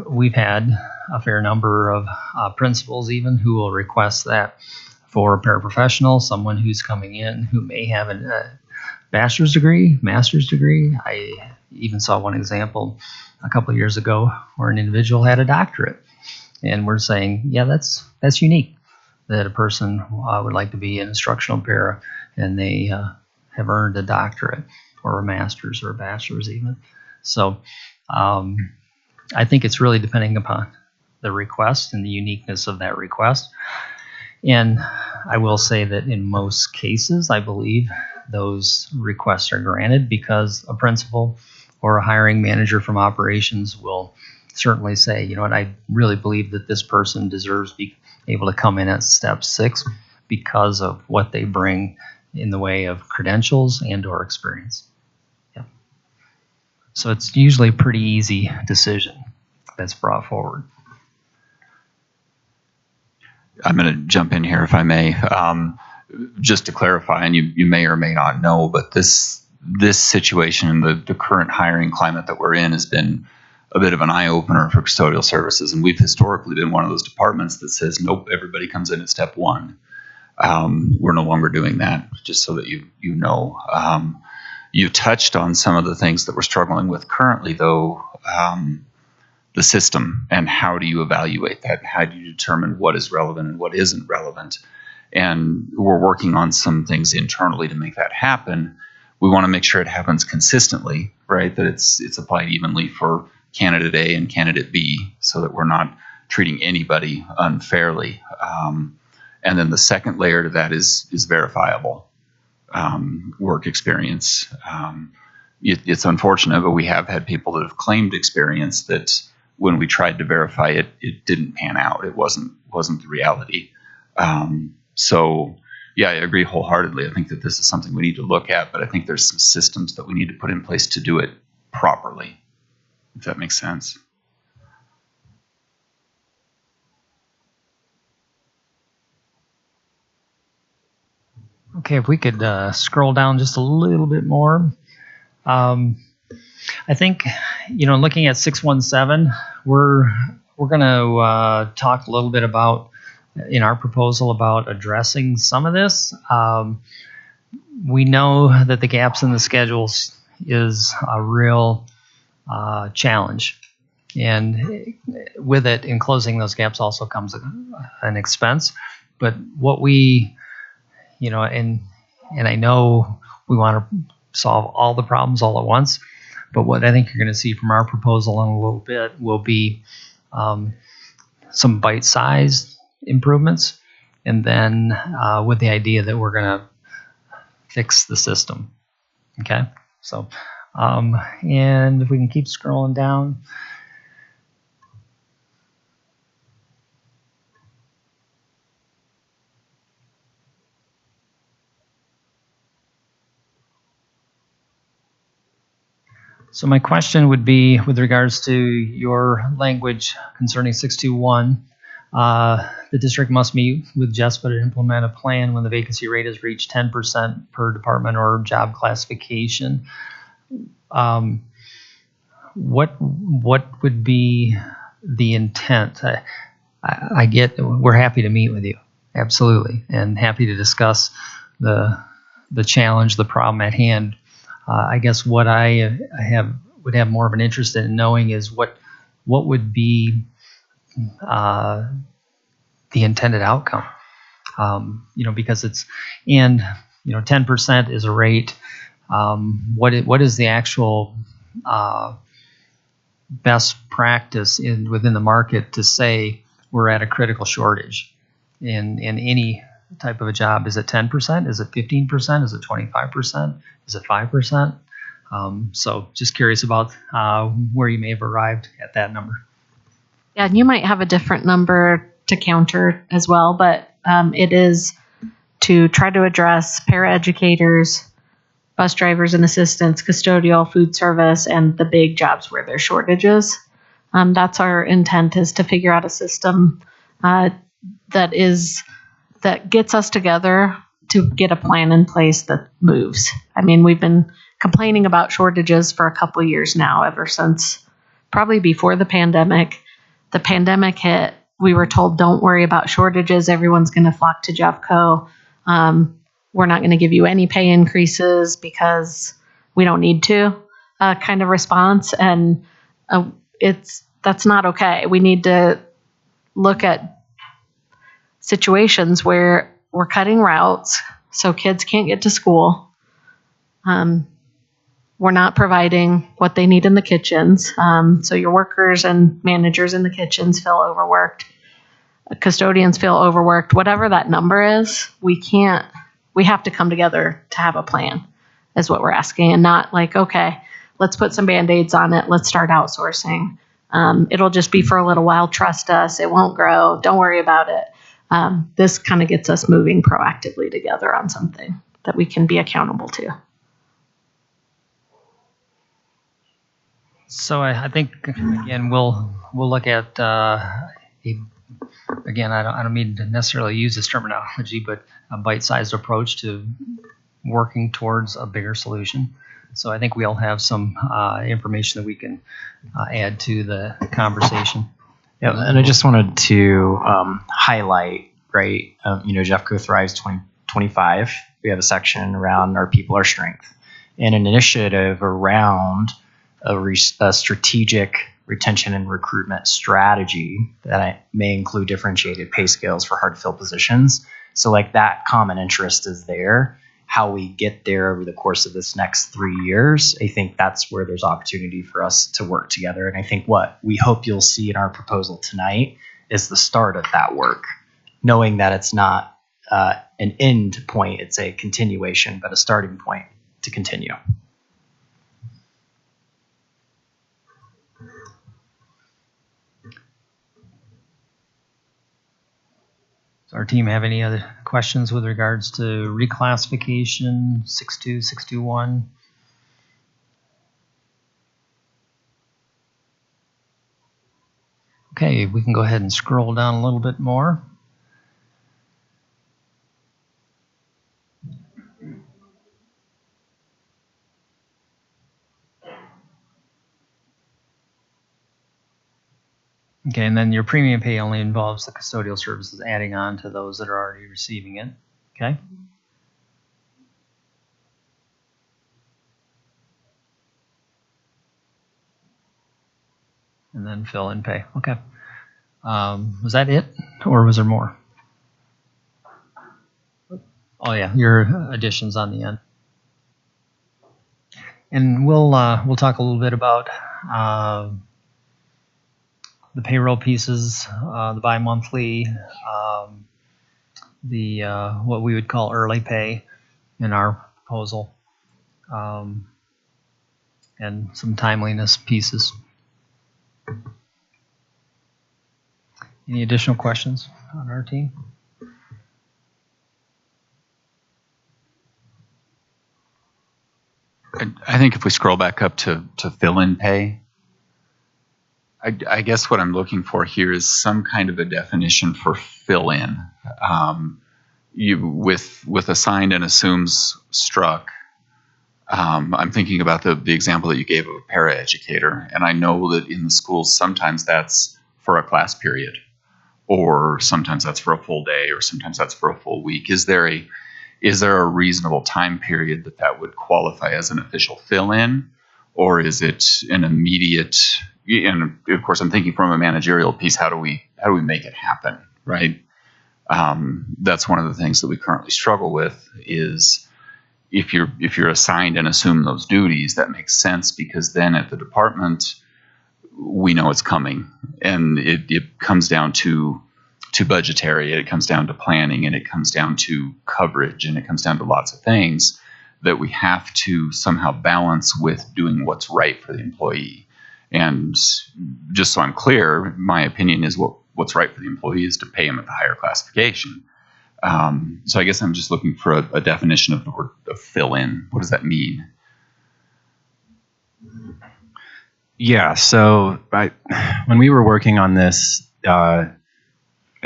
we've had a fair number of principals even who will request that for a paraprofessional, someone who's coming in who may have a bachelor's degree, master's degree. I even saw one example a couple of years ago where an individual had a doctorate. And we're saying, yeah, that's unique, that a person would like to be an instructional para and they have earned a doctorate or a master's or a bachelor's even. So I think it's really depending upon the request and the uniqueness of that request. And I will say that in most cases, I believe those requests are granted because a principal or a hiring manager from operations will certainly say, you know what, I really believe that this person deserves to be able to come in at step 6 because of what they bring in the way of credentials and or experience. Yeah. So it's usually a pretty easy decision that's brought forward. I'm going to jump in here if I may. Just to clarify, and you may or may not know, but this situation, the current hiring climate that we're in has been a bit of an eye-opener for custodial services. And we've historically been one of those departments that says, nope, everybody comes in at step 1. We're no longer doing that, just so that you know. You touched on some of the things that we're struggling with currently, though. The system, and how do you evaluate that? How do you determine what is relevant and what isn't relevant? And we're working on some things internally to make that happen. We want to make sure it happens consistently, right? That it's applied evenly for candidate A and candidate B, so that we're not treating anybody unfairly. And then the second layer to that is verifiable work experience. It's unfortunate, but we have had people that have claimed experience that when we tried to verify it, it didn't pan out. It wasn't the reality. So, yeah, I agree wholeheartedly. I think that this is something we need to look at, but I think there's some systems that we need to put in place to do it properly, if that makes sense. Okay, if we could scroll down just a little bit more. I think, looking at 617, we're going to talk a little bit about, in our proposal, about addressing some of this. We know that the gaps in the schedules is a real challenge. And with it, in closing those gaps also comes an expense. But what we, and I know we want to solve all the problems all at once, but what I think you're going to see from our proposal in a little bit will be some bite-sized improvements, and then with the idea that we're going to fix the system. Okay, so and if we can keep scrolling down. So my question would be, with regards to your language concerning 621, the district must meet with Jespa to implement a plan when the vacancy rate has reached 10% per department or job classification. What would be the intent? I get, we're happy to meet with you, absolutely, and happy to discuss the challenge, the problem at hand. I guess what I would have more of an interest in knowing is what would be the intended outcome. Because it's, and 10% is a rate. What is the actual best practice within the market to say we're at a critical shortage in any type of a job? Is it 10%? Is it 15%? Is it 25%? Is it 5%? So just curious about where you may have arrived at that number. Yeah, and you might have a different number to counter as well, but it is to try to address paraeducators, bus drivers and assistants, custodial, food service, and the big jobs where there's shortages. That's our intent, is to figure out a system that gets us together to get a plan in place that moves. I mean, we've been complaining about shortages for a couple years now, ever since probably before the pandemic. The pandemic hit, we were told, don't worry about shortages. Everyone's going to flock to Jeffco. We're not going to give you any pay increases because we don't need to, kind of response. And that's not okay. We need to look at situations where we're cutting routes so kids can't get to school. We're not providing what they need in the kitchens. So your workers and managers in the kitchens feel overworked. Custodians feel overworked. Whatever that number is, we have to come together to have a plan, is what we're asking. And not like, okay, let's put some Band-Aids on it. Let's start outsourcing. It'll just be for a little while. Trust us. It won't grow. Don't worry about it. This kind of gets us moving proactively together on something that we can be accountable to. So I think, again, we'll look at again, I don't mean to necessarily use this terminology, but a bite-sized approach to working towards a bigger solution. So I think we'll have some information that we can add to the conversation. Yeah, and I just wanted to highlight, right? Jeffco Thrives 2025. We have a section around our people, our strength, and an initiative around a strategic retention and recruitment strategy that may include differentiated pay scales for hard to fill positions. So like that common interest is there. How we get there over the course of this next 3 years, I think that's where there's opportunity for us to work together. And I think what we hope you'll see in our proposal tonight is the start of that work, knowing that it's not an end point, it's a continuation, but a starting point to continue. Does our team have any other questions with regards to reclassification 62621? Okay, we can go ahead and scroll down a little bit more. Okay, and then your premium pay only involves the custodial services adding on to those that are already receiving it. Okay. And then fill-in pay. Okay. Was that it, or was there more? Oh yeah, your additions on the end. And we'll talk a little bit about the payroll pieces, the bi-monthly, the what we would call early pay in our proposal, and some timeliness pieces. Any additional questions on our team? I think if we scroll back up to fill-in pay, I guess what I'm looking for here is some kind of a definition for fill-in. With assigned and assumes struck, I'm thinking about the example that you gave of a paraeducator, and I know that in the schools sometimes that's for a class period, or sometimes that's for a full day, or sometimes that's for a full week. Is there a reasonable time period that would qualify as an official fill-in, or is it an immediate? And of course, I'm thinking from a managerial piece. How do we make it happen, right? That's one of the things that we currently struggle with. Is if you're assigned and assume those duties, that makes sense, because then at the department we know it's coming, and it comes down to budgetary, it comes down to planning, and it comes down to coverage, and it comes down to lots of things that we have to somehow balance with doing what's right for the employee. And just so I'm clear, my opinion is what's right for the employee is to pay him at the higher classification. So I guess I'm just looking for a definition of the word fill-in. What does that mean? Yeah, so when we were working on this, I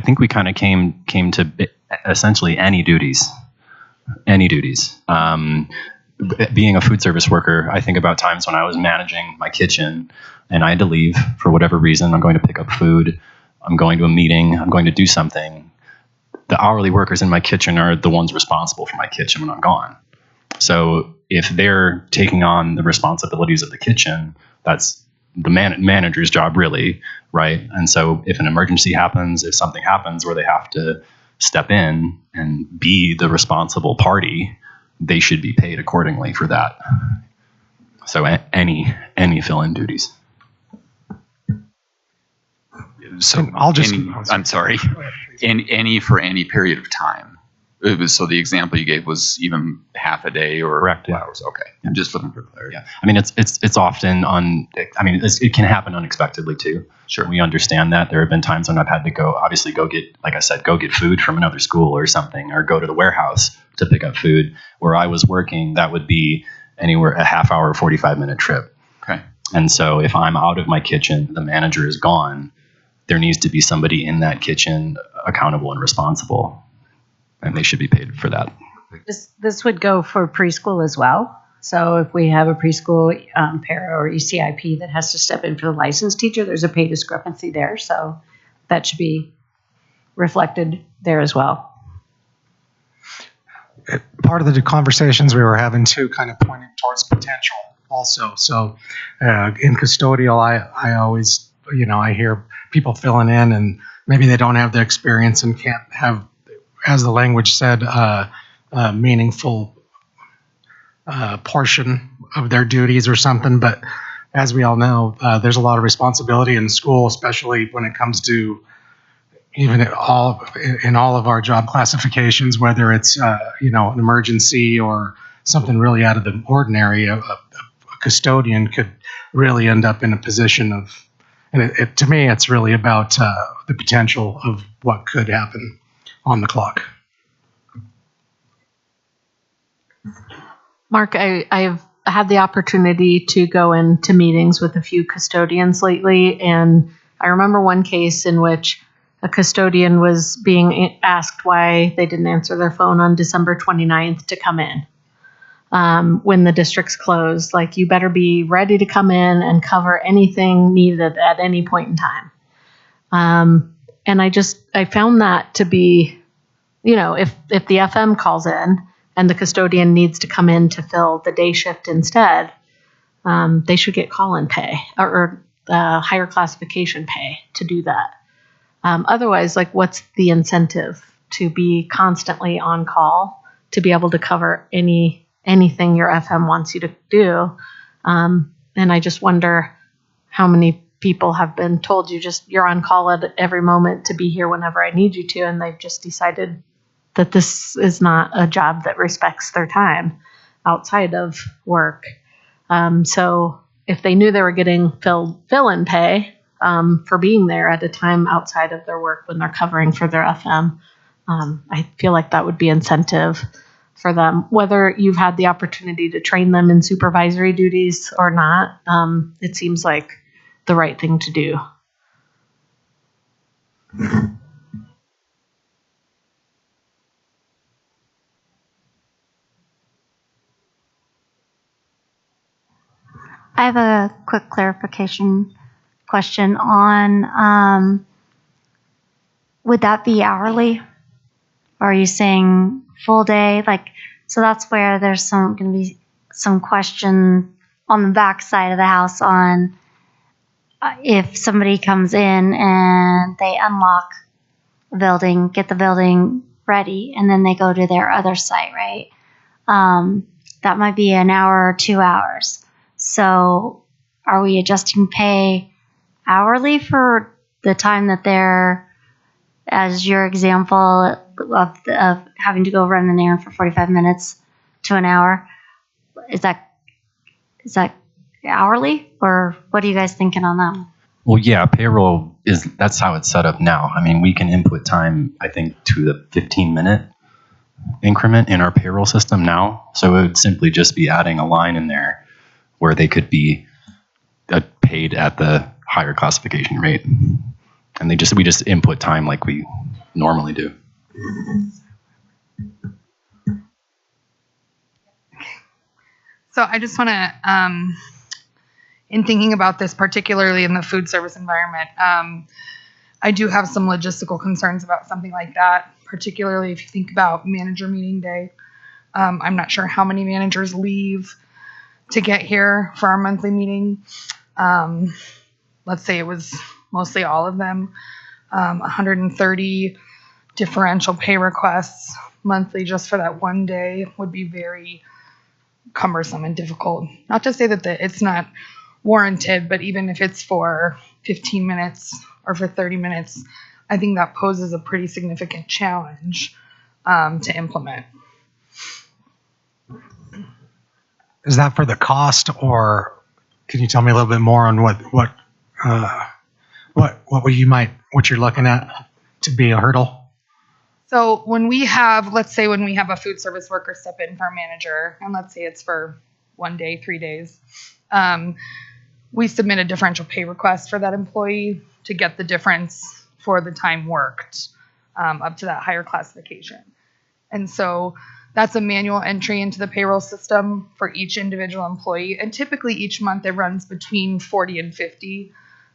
think we kind of came to essentially any duties. Being a food service worker, I think about times when I was managing my kitchen and I had to leave for whatever reason. I'm going to pick up food, I'm going to a meeting, I'm going to do something. The hourly workers in my kitchen are the ones responsible for my kitchen when I'm gone. So if they're taking on the responsibilities of the kitchen, that's the manager's job, really, right? And so if an emergency happens, if something happens where they have to step in and be the responsible party, they should be paid accordingly for that. So any fill-in duties. So I'm sorry. Any for any period of time. So the example you gave was even half a day or correct, yeah. Hours. Okay. I'm just looking for clarity. Yeah. I mean, it's often it can happen unexpectedly too. Sure. We understand that. There have been times when I've had to go get food from another school or something, or go to the warehouse to pick up food. Where I was working, that would be anywhere a half hour, 45-minute trip. Okay. And so if I'm out of my kitchen, the manager is gone, there needs to be somebody in that kitchen accountable and responsible, and they should be paid for that. This would go for preschool as well. So if we have a preschool para or ECIP that has to step in for the licensed teacher, there's a pay discrepancy there. So that should be reflected there as well. Part of the conversations we were having too kind of pointed towards potential also. So in custodial, I always, I hear people filling in and maybe they don't have the experience and can't have, as the language said, a meaningful portion of their duties or something. But as we all know, there's a lot of responsibility in school, especially when it comes to even in all of our job classifications, whether it's an emergency or something really out of the ordinary. A custodian could really end up in a position of, and to me, it's really about the potential of what could happen. on the clock. Mark, I've had the opportunity to go into meetings with a few custodians lately, and I remember one case in which a custodian was being asked why they didn't answer their phone on December 29th to come in when the district's closed. Like, you better be ready to come in and cover anything needed at any point in time. And I found that to be, if the FM calls in and the custodian needs to come in to fill the day shift instead, they should get call-in pay or higher classification pay to do that. Otherwise, like, what's the incentive to be constantly on call to be able to cover anything your FM wants you to do? And I just wonder how many people have been told you're on call at every moment to be here whenever I need you to, and they've just decided that this is not a job that respects their time outside of work. So if they knew they were getting fill-in pay for being there at a time outside of their work when they're covering for their FM, I feel like that would be incentive for them. Whether you've had the opportunity to train them in supervisory duties or not, it seems like the right thing to do. I have a quick clarification question on, would that be hourly? Or are you saying full day? So that's where there's going to be some question on the back side of the house on if somebody comes in and they unlock the building, get the building ready, and then they go to their other site, right? That might be an hour or 2 hours. So are we adjusting pay hourly for the time that they're, as your example of having to go run an errand for 45 minutes to an hour? Is that hourly, or what are you guys thinking on that one? Well, yeah, payroll that's how it's set up now. I mean, we can input time, I think, to the 15-minute increment in our payroll system now. So it would simply just be adding a line in there where they could be paid at the higher classification rate. And we just input time like we normally do. So I just want to, in thinking about this, particularly in the food service environment, I do have some logistical concerns about something like that, particularly if you think about manager meeting day. I'm not sure how many managers leave to get here for our monthly meeting. Let's say it was mostly all of them. 130 differential pay requests monthly just for that one day would be very cumbersome and difficult. Not to say that it's not warranted, but even if it's for 15 minutes or for 30 minutes, I think that poses a pretty significant challenge to implement. Is that for the cost, or can you tell me a little bit more on what you're looking at to be a hurdle? So when we have a food service worker step in for a manager, and let's say it's for 1 day, 3 days, we submit a differential pay request for that employee to get the difference for the time worked up to that higher classification. And so that's a manual entry into the payroll system for each individual employee. And typically each month it runs between 40 and 50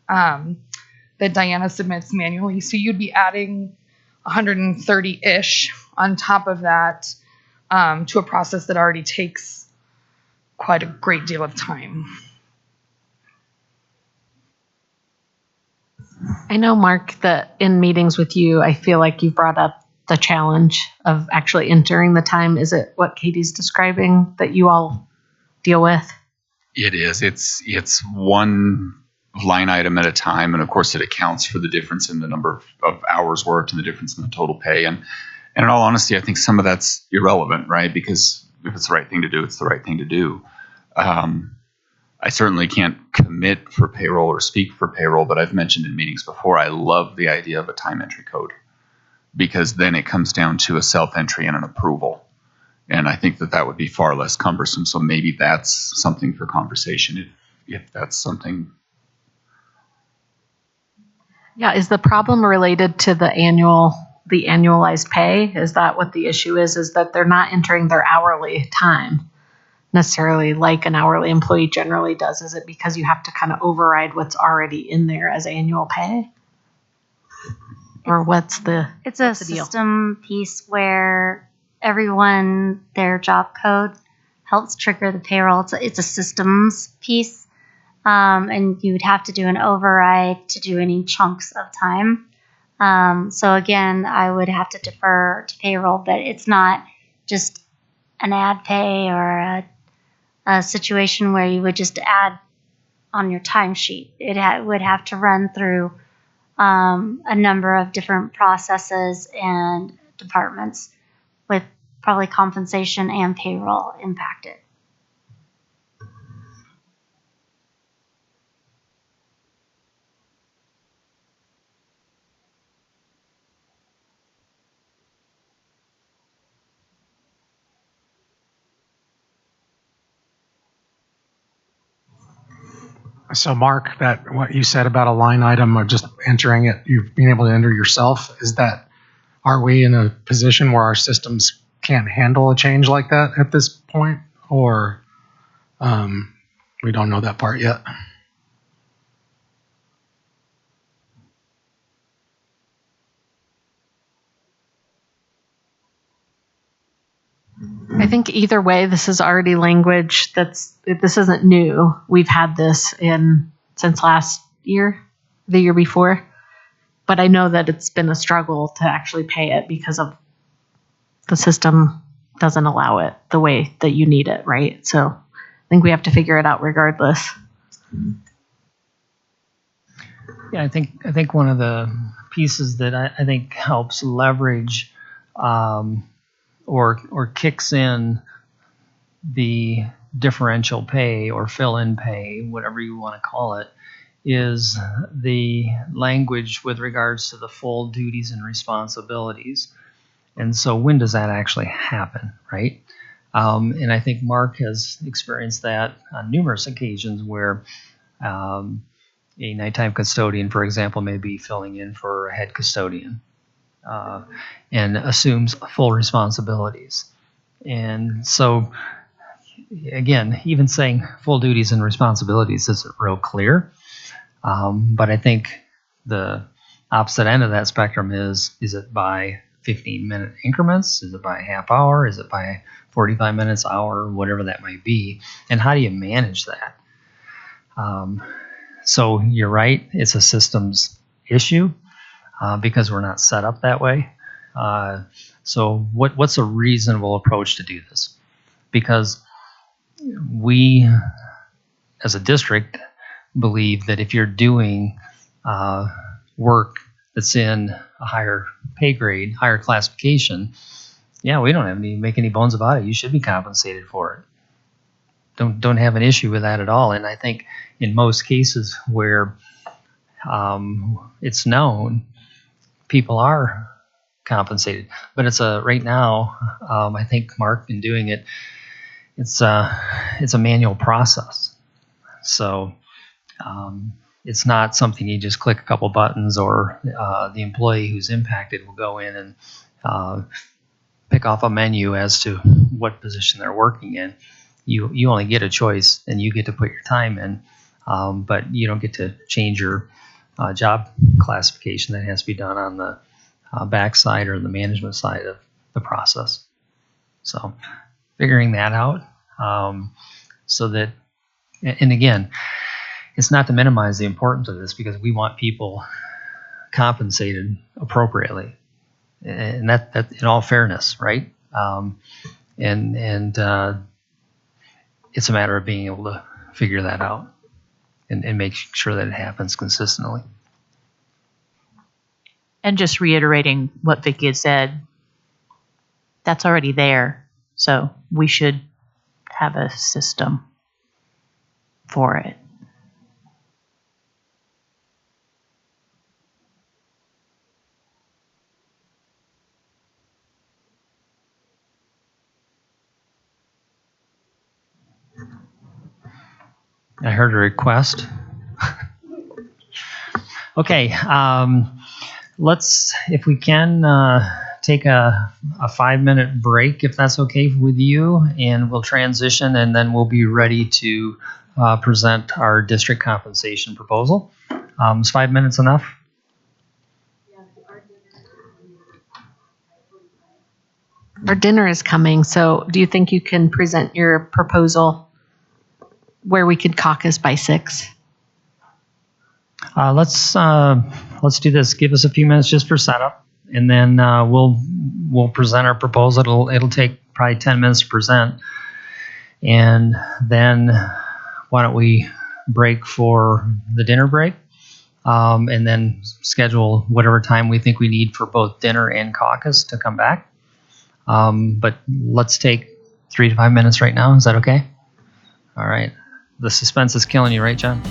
that Diana submits manually. So you'd be adding 130-ish on top of that to a process that already takes quite a great deal of time. I know, Mark, that in meetings with you, I feel like you brought up the challenge of actually entering the time. Is it what Katie's describing that you all deal with? It is. It's one line item at a time, and of course it accounts for the difference in the number of hours worked and the difference in the total pay. And in all honesty, I think some of that's irrelevant, right? Because if it's the right thing to do, it's the right thing to do. I certainly can't commit for payroll or speak for payroll, but I've mentioned in meetings before, I love the idea of a time entry code. because then it comes down to a self-entry and an approval. And I think that would be far less cumbersome. So maybe that's something for conversation if that's something. Yeah, is the problem related to the annualized pay? Is that what the issue is? Is that they're not entering their hourly time necessarily like an hourly employee generally does? Is it because you have to kind of override what's already in there as annual pay? Or what's the It's a what's the deal? system piece where everyone, their job code helps trigger the payroll. It's a systems piece. And you would have to do an override to do any chunks of time. So again, I would have to defer to payroll, but it's not just an ad pay or a situation where you would just add on your timesheet. It would have to run through a number of different processes and departments with probably compensation and payroll impacted. So Mark, that what you said about a line item or just entering it, you being able to enter yourself, are we in a position where our systems can't handle a change like that at this point? Or we don't know that part yet? I think either way, this is already language this isn't new. We've had this since last year, the year before. But I know that it's been a struggle to actually pay it because of the system doesn't allow it the way that you need it, right? So I think we have to figure it out regardless. Yeah, I think one of the pieces that I think helps leverage or kicks in the differential pay or fill-in pay, whatever you want to call it, is the language with regards to the full duties and responsibilities. And so when does that actually happen, right? And I think Mark has experienced that on numerous occasions where a nighttime custodian, for example, may be filling in for a head custodian and assumes full responsibilities. And so, again, even saying full duties and responsibilities isn't real clear. But I think the opposite end of that spectrum is it by 15-minute increments? Is it by half hour? Is it by 45 minutes, hour, whatever that might be? And how do you manage that? So you're right, it's a systems issue because we're not set up that way. So what's a reasonable approach to do this? Because we, as a district, believe that if you're doing work that's in a higher pay grade, higher classification, yeah, we don't have to make any bones about it. You should be compensated for it. Don't have an issue with that at all. And I think in most cases where it's known, people are compensated. But it's right now, I think Mark been doing it. It's a manual process. So it's not something you just click a couple buttons or the employee who's impacted will go in and pick off a menu as to what position they're working in. You only get a choice and you get to put your time in, but you don't get to change your job classification. That has to be done on the backside or the management side of the process. So figuring that out so that, and again, it's not to minimize the importance of this because we want people compensated appropriately, and that in all fairness, right? And it's a matter of being able to figure that out and make sure that it happens consistently. And just reiterating what Vicki had said, that's already there. So we should have a system for it. I heard a request. Okay, let's, if we can, take a 5-minute break, if that's okay with you, and we'll transition, and then we'll be ready to present our district compensation proposal. Is 5 minutes enough? Our dinner is coming, so do you think you can present your proposal where we could caucus by 6? Let's do this. Give us a few minutes just for setup, and then we'll present our proposal. It'll take probably 10 minutes to present, and then why don't we break for the dinner break, and then schedule whatever time we think we need for both dinner and caucus to come back. But let's take 3 to 5 minutes right now. Is that okay? All right. The suspense is killing you, right, John?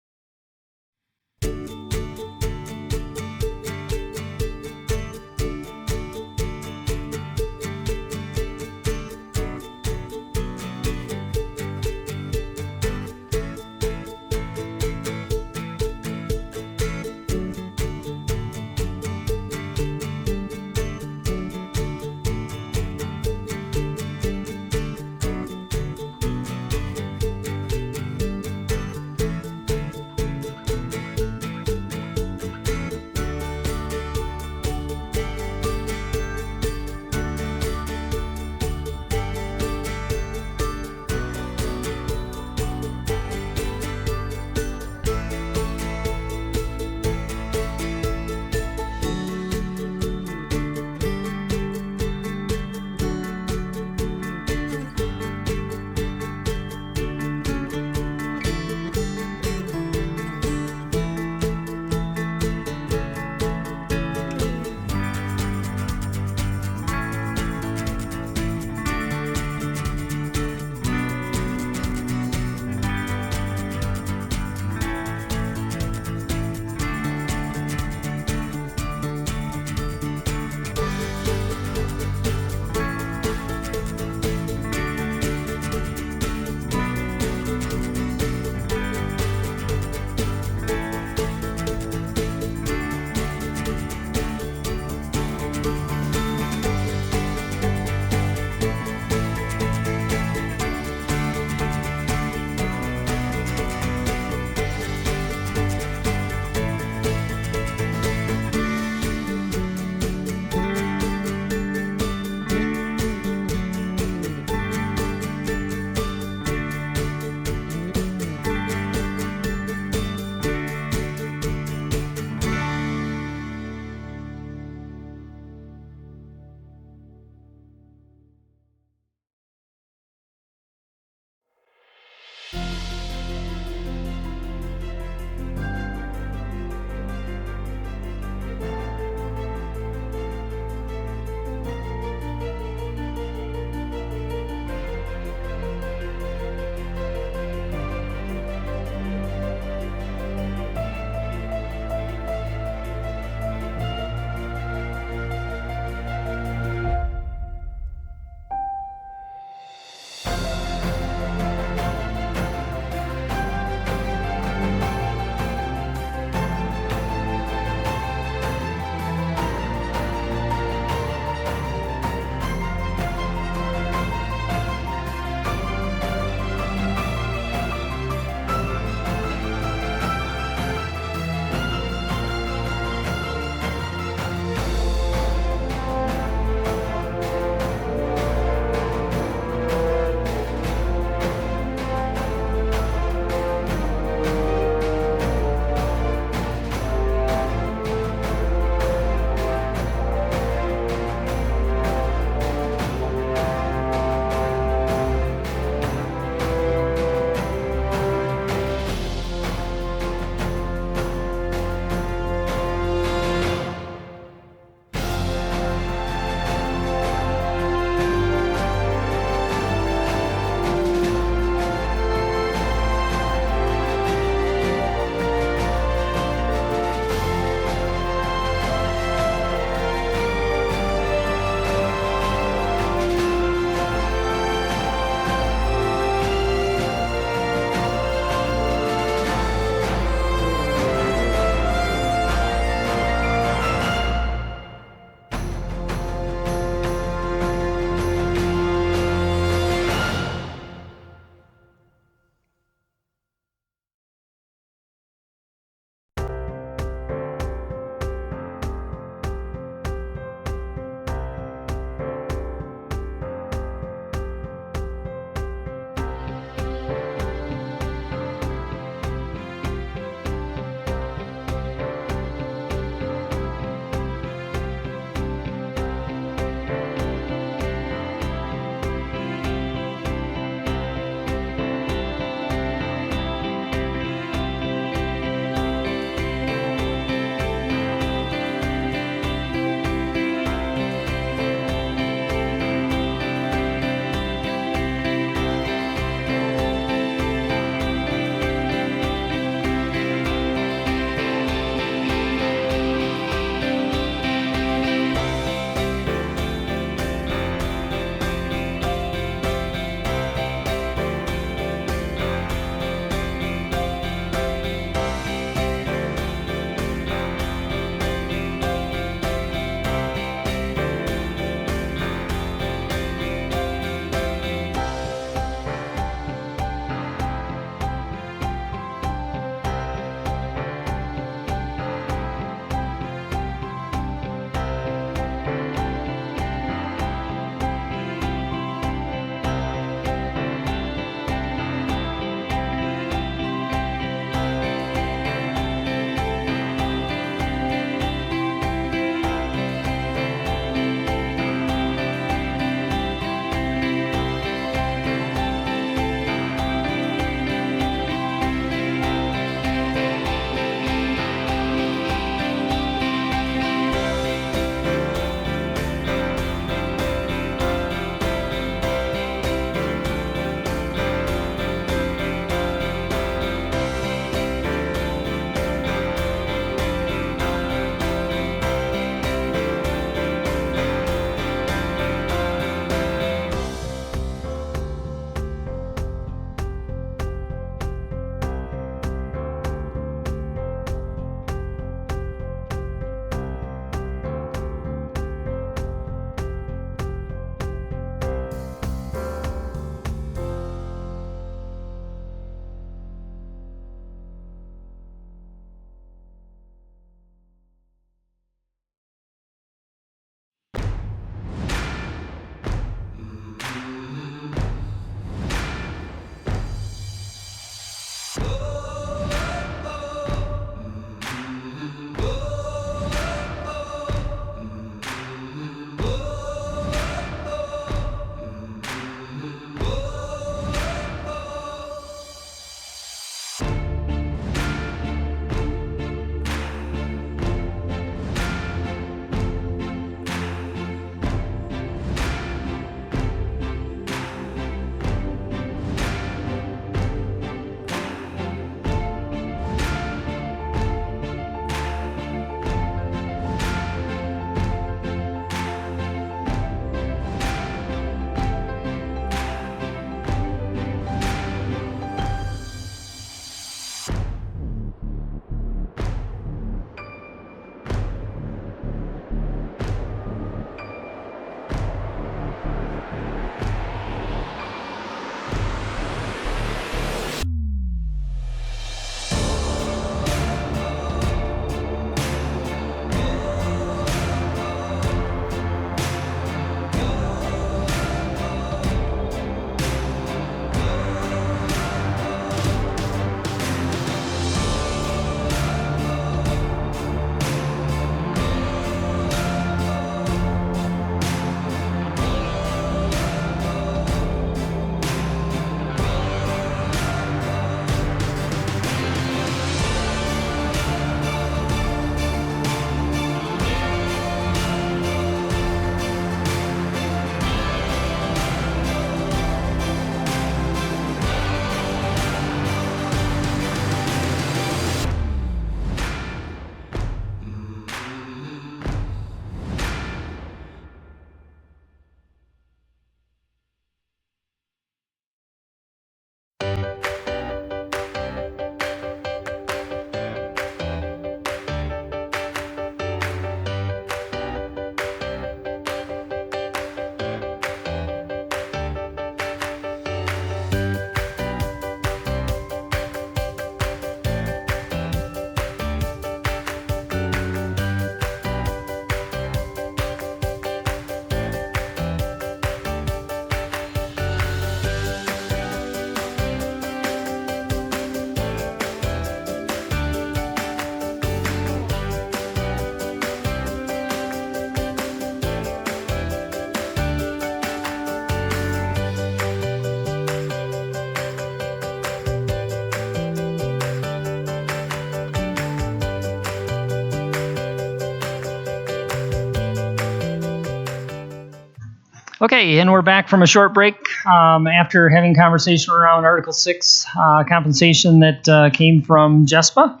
Okay, and we're back from a short break after having conversation around Article 6 compensation that came from Jespa.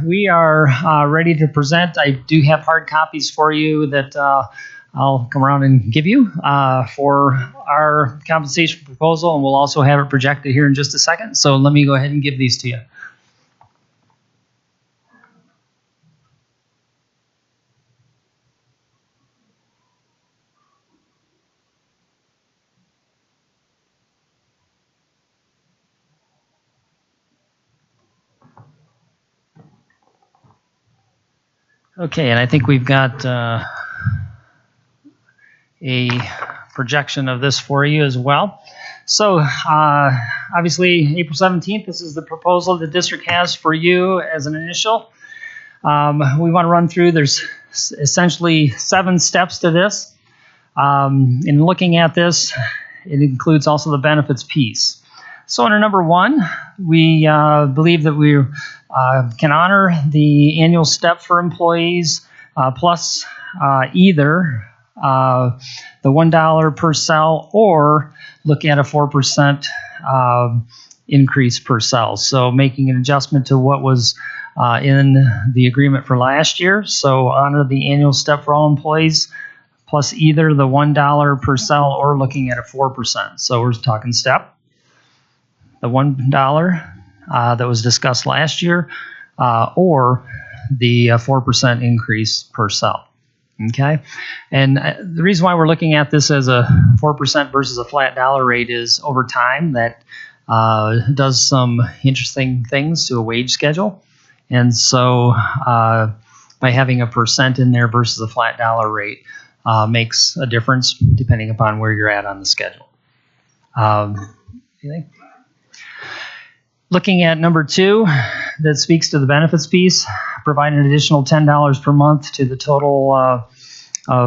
We are ready to present. I do have hard copies for you that I'll come around and give you for our compensation proposal, and we'll also have it projected here in just a second. So let me go ahead and give these to you. Okay, and I think we've got a projection of this for you as well. So obviously, April 17th, this is the proposal the district has for you as an initial. We want to run through, there's essentially 7 steps to this. In looking at this, it includes also the benefits piece. So under number 1, we believe that we can honor the annual step for employees plus either the $1 per cell or look at a 4% increase per cell. So making an adjustment to what was in the agreement for last year. So honor the annual step for all employees plus either the $1 per cell or looking at a 4%. So we're talking step. The $1 that was discussed last year, or the 4% increase per cell. Okay, and the reason why we're looking at this as a 4% versus a flat dollar rate is over time that does some interesting things to a wage schedule, and so by having a percent in there versus a flat dollar rate makes a difference depending upon where you're at on the schedule. Anything? Looking at number 2, that speaks to the benefits piece, provide an additional $10 per month to the total of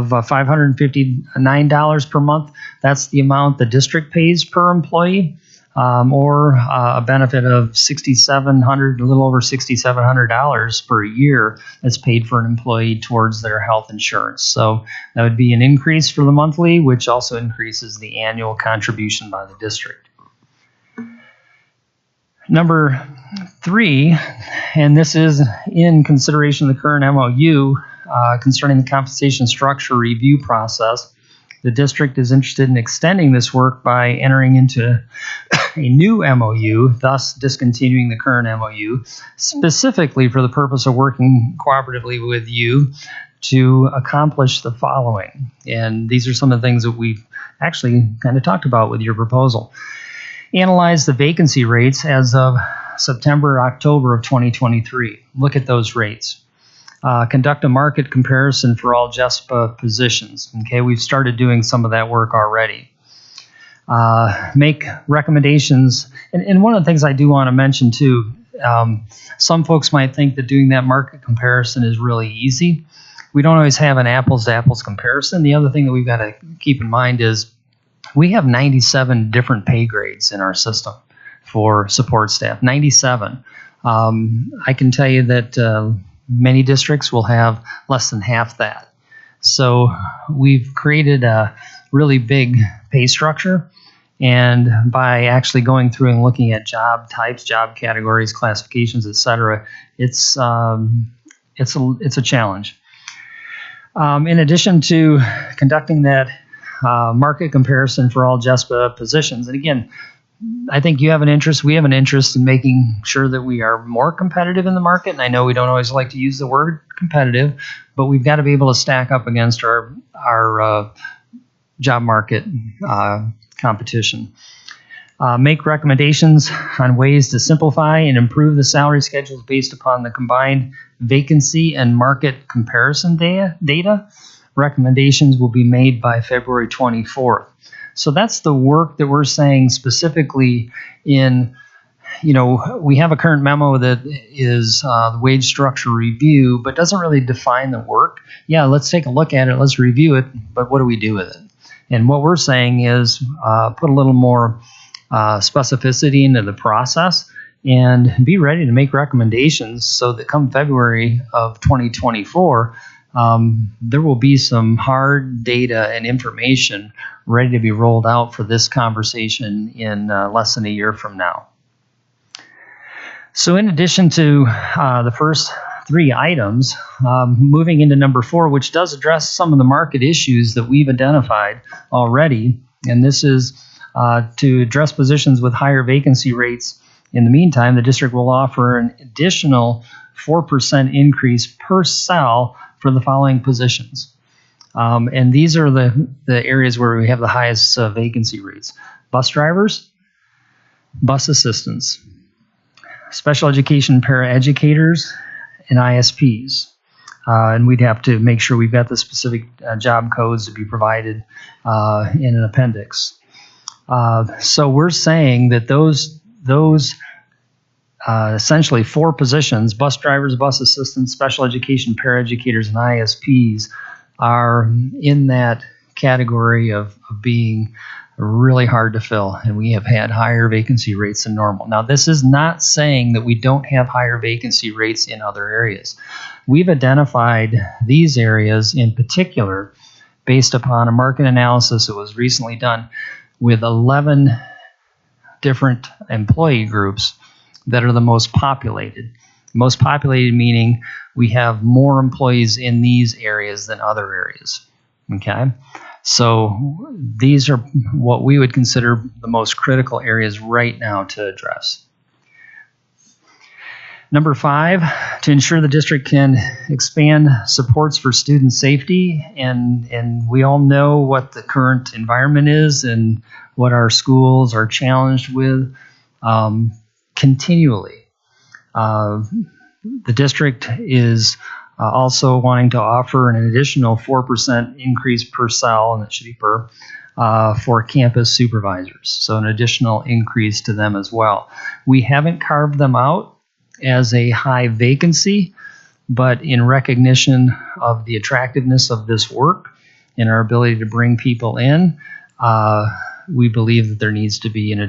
$559 per month. That's the amount the district pays per employee, or a benefit of $6,700, a little over $6,700 per year that's paid for an employee towards their health insurance. So that would be an increase for the monthly, which also increases the annual contribution by the district. Number 3, and this is in consideration of the current MOU concerning the compensation structure review process. The district is interested in extending this work by entering into a new MOU, thus discontinuing the current MOU, specifically for the purpose of working cooperatively with you to accomplish the following. And these are some of the things that we've actually kind of talked about with your proposal. Analyze the vacancy rates as of September, October of 2023. Look at those rates. Conduct a market comparison for all Jespa positions. Okay, we've started doing some of that work already. Make recommendations. And one of the things I do want to mention too, some folks might think that doing that market comparison is really easy. We don't always have an apples to apples comparison. The other thing that we've got to keep in mind is we have 97 different pay grades in our system for support staff, 97. I can tell you that many districts will have less than half that. So we've created a really big pay structure, and by actually going through and looking at job types, job categories, classifications, etc., it's a challenge. In addition to conducting that market comparison for all Jespa positions. And again, I think you have an interest, we have an interest in making sure that we are more competitive in the market. And I know we don't always like to use the word competitive, but we've got to be able to stack up against our job market competition. Make recommendations on ways to simplify and improve the salary schedules based upon the combined vacancy and market comparison data. Recommendations will be made by February 24th. So that's the work that we're saying specifically in, we have a current memo that is the wage structure review, but doesn't really define the work. Yeah, let's take a look at it, let's review it, but what do we do with it? And what we're saying is put a little more specificity into the process and be ready to make recommendations so that come February of 2024, there will be some hard data and information ready to be rolled out for this conversation in less than a year from now. So in addition to the first 3 items, moving into number 4, which does address some of the market issues that we've identified already, and this is to address positions with higher vacancy rates. In the meantime, the district will offer an additional 4% increase per cell for the following positions. And these are the areas where we have the highest vacancy rates: bus drivers, bus assistants, special education paraeducators, and ISPs. And we'd have to make sure we've got the specific job codes to be provided in an appendix. So we're saying that those essentially 4 positions, bus drivers, bus assistants, special education paraeducators, and ISPs, are in that category of being really hard to fill, and we have had higher vacancy rates than normal. Now, this is not saying that we don't have higher vacancy rates in other areas. We've identified these areas in particular based upon a market analysis that was recently done with 11 different employee groups that are the most populated. Most populated meaning we have more employees in these areas than other areas. Okay? So these are what we would consider the most critical areas right now to address. Number 5, to ensure the district can expand supports for student safety, and we all know what the current environment is and what our schools are challenged with continually. The district is also wanting to offer an additional 4% increase per cell, and that should be per, for campus supervisors. So an additional increase to them as well. We haven't carved them out as a high vacancy, but in recognition of the attractiveness of this work and our ability to bring people in, we believe that there needs to be an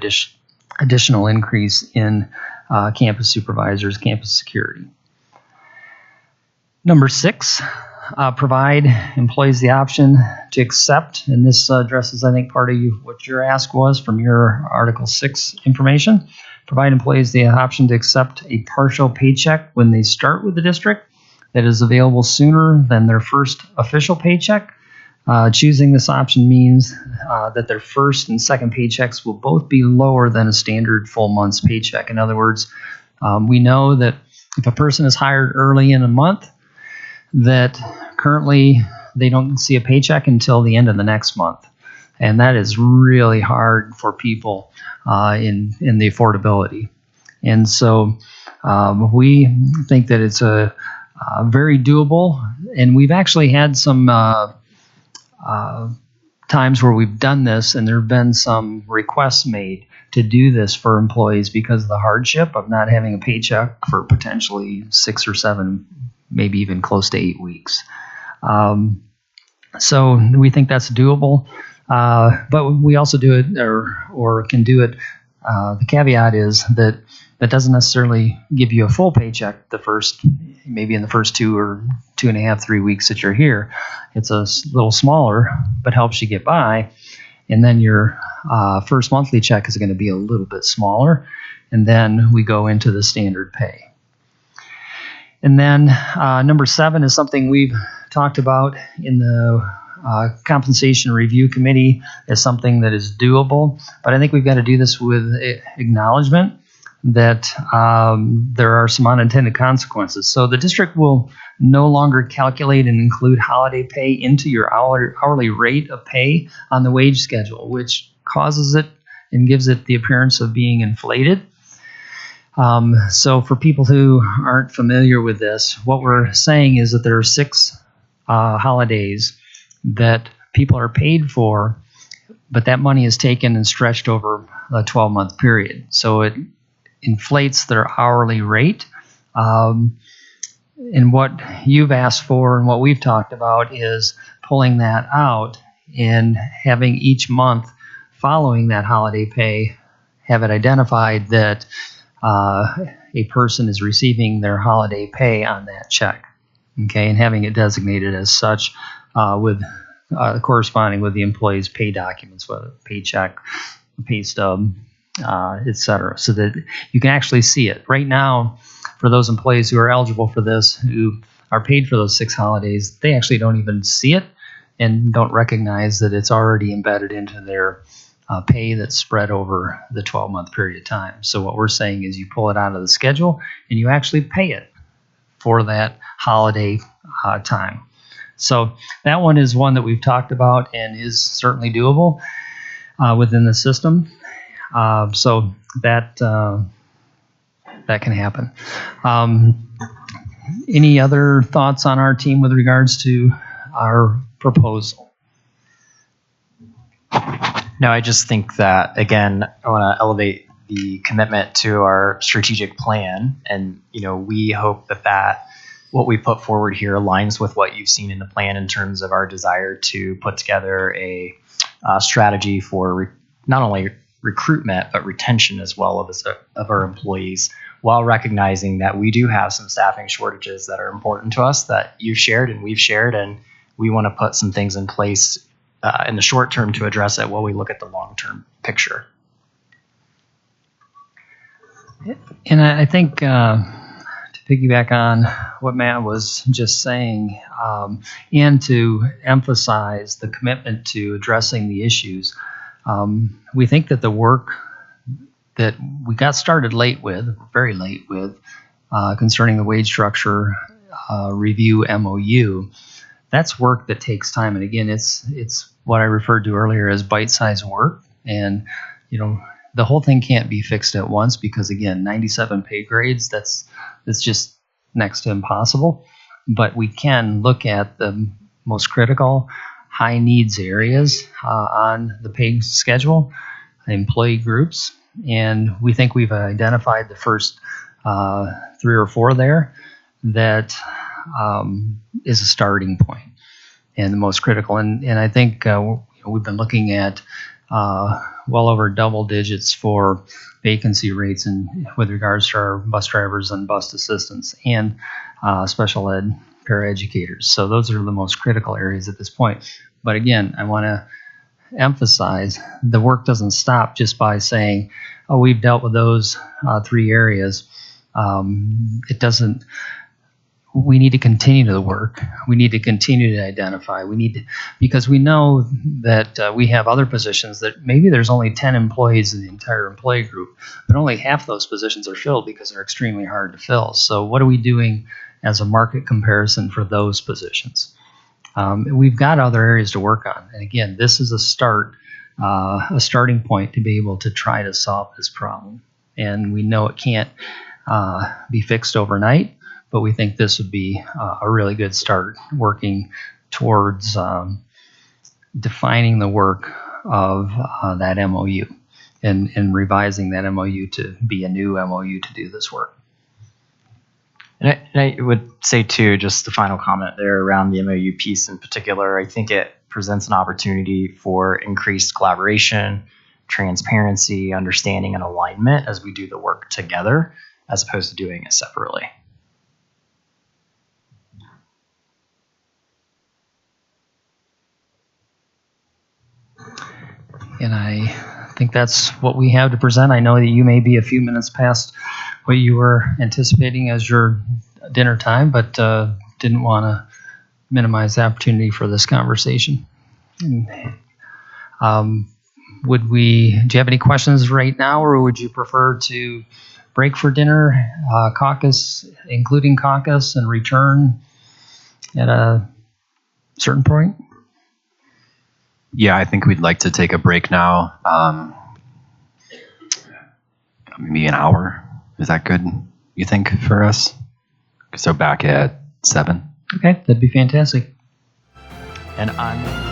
additional increase in campus supervisors, campus security. Number 6, provide employees the option to accept, and this addresses, I think, part of what your ask was from your Article 6 information. Provide employees the option to accept a partial paycheck when they start with the district that is available sooner than their first official paycheck. Choosing this option means that their first and second paychecks will both be lower than a standard full month's paycheck. In other words, we know that if a person is hired early in a month, that currently they don't see a paycheck until the end of the next month. And that is really hard for people in the affordability. And so we think that it's a very doable, and we've actually had some times where we've done this, and there have been some requests made to do this for employees because of the hardship of not having a paycheck for potentially 6 or 7, maybe even close to 8 weeks. So we think that's doable, but we also do it or can do it. The caveat is that doesn't necessarily give you a full paycheck maybe in the first 2 or 2.5, 3 weeks that you're here. It's a little smaller, but helps you get by. And then your first monthly check is going to be a little bit smaller. And then we go into the standard pay. And then number 7 is something we've talked about in the compensation review committee as something that is doable. But I think we've got to do this with acknowledgement that there are some unintended consequences. So the district will no longer calculate and include holiday pay into your hourly rate of pay on the wage schedule, which causes it and gives it the appearance of being inflated. So for people who aren't familiar with this, what we're saying is that there are 6 holidays that people are paid for, but that money is taken and stretched over a 12-month period. So it inflates their hourly rate. And what you've asked for and what we've talked about is pulling that out and having each month following that holiday pay have it identified that a person is receiving their holiday pay on that check. okay, and having it designated as such with corresponding with the employee's pay documents, whether paycheck, pay stub, et cetera, so that you can actually see it. Right now, for those employees who are eligible for this, who are paid for those 6 holidays, they actually don't even see it and don't recognize that it's already embedded into their pay that's spread over the 12-month period of time. So what we're saying is you pull it out of the schedule and you actually pay it for that holiday time. So that one is one that we've talked about and is certainly doable within the system. So that can happen. Any other thoughts on our team with regards to our proposal? No, I just think that, again, I want to elevate the commitment to our strategic plan. And, we hope that what we put forward here aligns with what you've seen in the plan in terms of our desire to put together a strategy for not only recruitment, but retention as well of our employees, while recognizing that we do have some staffing shortages that are important to us that you've shared and we've shared, and we want to put some things in place in the short term to address it while we look at the long-term picture. And I think to piggyback on what Matt was just saying, and to emphasize the commitment to addressing the issues, we think that the work that we got started very late with, concerning the wage structure review MOU, that's work that takes time. And again, it's what I referred to earlier as bite-sized work. And, the whole thing can't be fixed at once because, again, 97 pay grades, that's just next to impossible. But we can look at the most critical high needs areas on the pay schedule, employee groups, and we think we've identified the first 3 or 4 there that is a starting point and the most critical. And I think we've been looking at well over double digits for vacancy rates and with regards to our bus drivers and bus assistants and special ed paraeducators. So those are the most critical areas at this point. But again, I want to emphasize the work doesn't stop just by saying, oh, we've dealt with those 3 areas. It doesn't. We need to continue to work. We need to continue to identify. Because we know that we have other positions that maybe there's only 10 employees in the entire employee group, but only half those positions are filled because they're extremely hard to fill. So what are we doing as a market comparison for those positions? We've got other areas to work on. And again, this is a starting point to be able to try to solve this problem. And we know it can't be fixed overnight, but we think this would be a really good start working towards defining the work of that MOU and revising that MOU to be a new MOU to do this work. And I would say, too, just the final comment there around the MOU piece in particular, I think it presents an opportunity for increased collaboration, transparency, understanding, and alignment as we do the work together, as opposed to doing it separately. And I think that's what we have to present. I know that you may be a few minutes past what you were anticipating as your dinner time, but didn't want to minimize the opportunity for this conversation. Do you have any questions right now, or would you prefer to break for dinner, caucus, including caucus, and return at a certain point? Yeah, I think we'd like to take a break now. Maybe an hour. Is that good, you think, for us? So back at 7. Okay, that'd be fantastic. And I'm...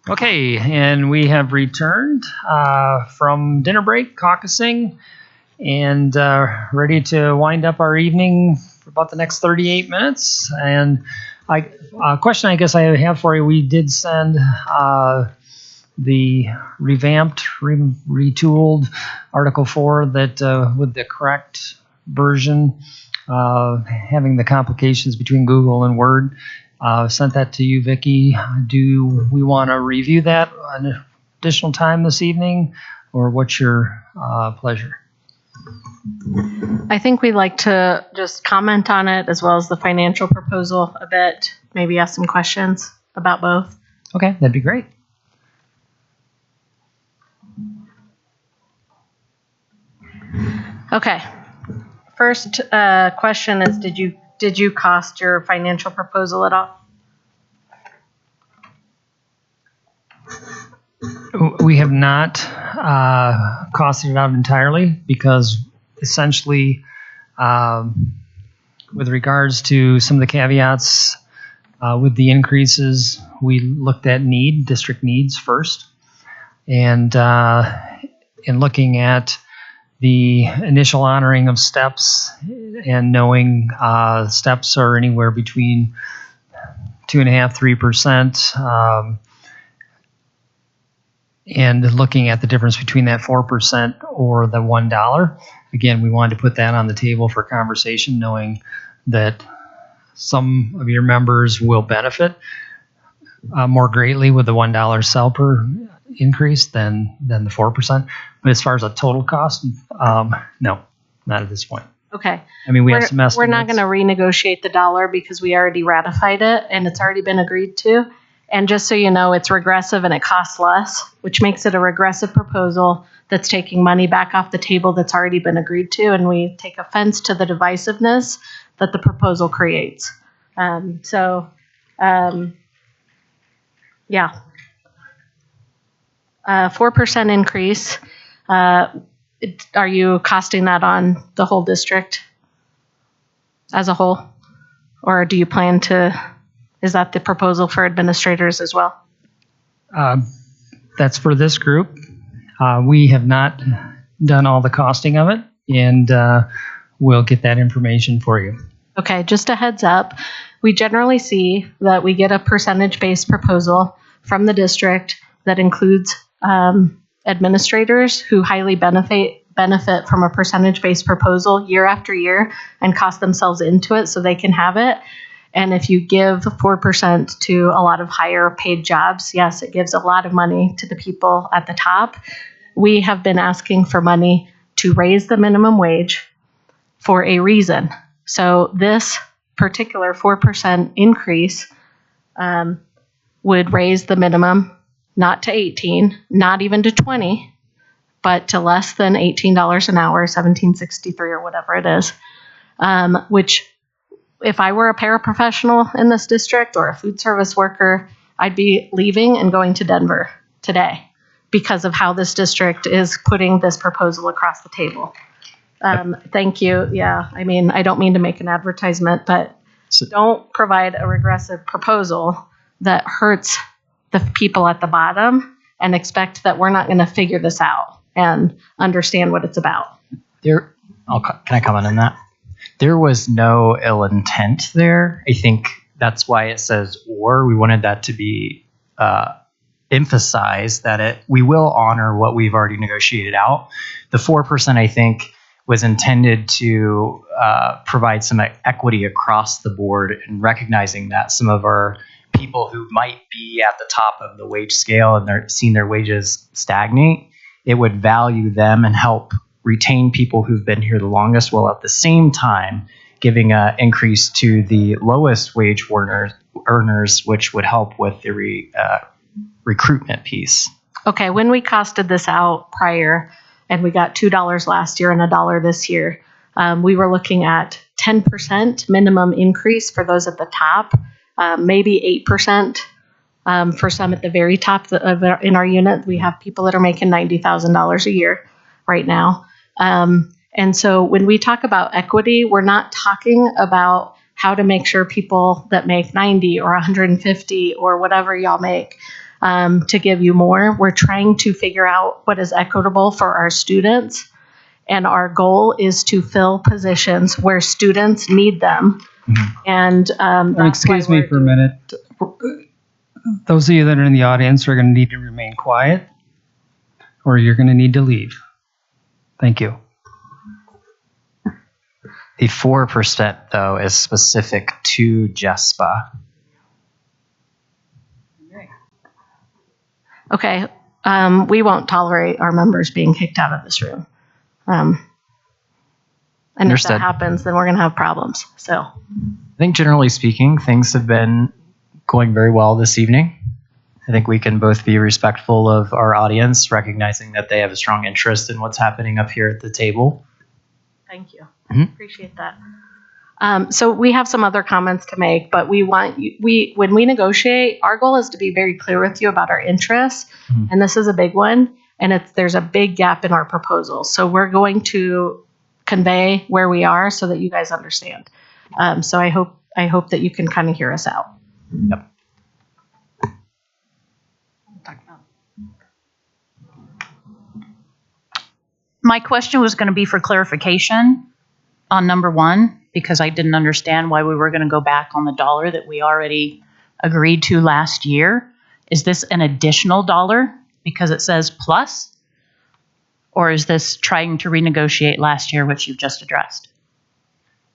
Okay, and we have returned from dinner break, caucusing, and ready to wind up our evening for about the next 38 minutes. And a question I guess I have for you, we did send the revamped, retooled Article 4 that with the correct version, having the complications between Google and Word. Sent that to you, Vicki. Do we want to review that an additional time this evening, or what's your pleasure? I think we'd like to just comment on it as well as the financial proposal a bit, maybe ask some questions about both. Okay, that'd be great. Okay. First question is, did you cost your financial proposal at all? We have not costed it out entirely because essentially, with regards to some of the caveats with the increases, we looked at district needs first, and in looking at the initial honoring of steps and knowing steps are anywhere between 2.5–3%. And looking at the difference between that 4% or the $1. Again, we wanted to put that on the table for conversation, knowing that some of your members will benefit more greatly with the $1 sell per increase than the 4%. But as far as a total cost, no, not at this point. Okay. I mean, we have some estimates. We're not going to renegotiate the dollar because we already ratified it and it's already been agreed to. And just so you know, it's regressive and it costs less, which makes it a regressive proposal that's taking money back off the table that's already been agreed to. And we take offense to the divisiveness that the proposal creates. Yeah. 4% increase. Are you costing that on the whole district as a whole? Or do you plan to, is that the proposal for administrators as well? That's for this group. We have not done all the costing of it, and we'll get that information for you. Okay, just a heads up. We generally see that we get a percentage-based proposal from the district that includes administrators who highly benefit from a percentage-based proposal year after year and cost themselves into it so they can have it. And if you give 4% to a lot of higher paid jobs, yes, it gives a lot of money to the people at the top. We have been asking for money to raise the minimum wage for a reason. So this particular 4% increase would raise the minimum not to 18, not even to 20, but to less than $18 an hour, $17.63 or whatever it is, which if I were a paraprofessional in this district or a food service worker, I'd be leaving and going to Denver today because of how this district is putting this proposal across the table. Thank you. Yeah, I mean, I don't mean to make an advertisement, but don't provide a regressive proposal that hurts the people at the bottom and expect that we're not going to figure this out and understand what it's about. Can I comment on that? There was no ill intent there. I think that's why it says or. We wanted that to be emphasized that we will honor what we've already negotiated out. The 4%, I think, was intended to provide some equity across the board and recognizing that some of our people who might be at the top of the wage scale and they're seeing their wages stagnate, it would value them and help retain people who've been here the longest, while at the same time giving an increase to the lowest wage earners, which would help with the recruitment piece. Okay, when we costed this out prior, and we got $2 last year and $1 this year, we were looking at 10% minimum increase for those at the top, maybe 8% for some at the very top in our unit. We have people that are making $90,000 a year right now. And so when we talk about equity, we're not talking about how to make sure people that make 90 or 150 or whatever y'all make to give you more. We're trying to figure out what is equitable for our students. And our goal is to fill positions where students need them. And that's Excuse why me for a minute. Those of you that are in the audience are going to need to remain quiet, or you're going to need to leave. Thank you. The 4%, though, is specific to Jespa. Okay, we won't tolerate our members being kicked out of this room. And if Understood. that happens, then we're going to have problems. So I think generally speaking, things have been going very well this evening. I think we can both be respectful of our audience, recognizing that they have a strong interest in what's happening up here at the table. thank you. Mhm. Appreciate that. So we have some other comments to make, but we want when we negotiate, our goal is to be very clear with you about our interests, and this is a big one, and there's a big gap in our proposal. So we're going to convey where we are so that you guys understand. So I hope that you can kind of hear us out. Yep. My question was going to be for clarification on number 1, because I didn't understand why we were going to go back on the dollar that we already agreed to last year. Is this an additional dollar because it says plus? Or is this trying to renegotiate last year, which you've just addressed?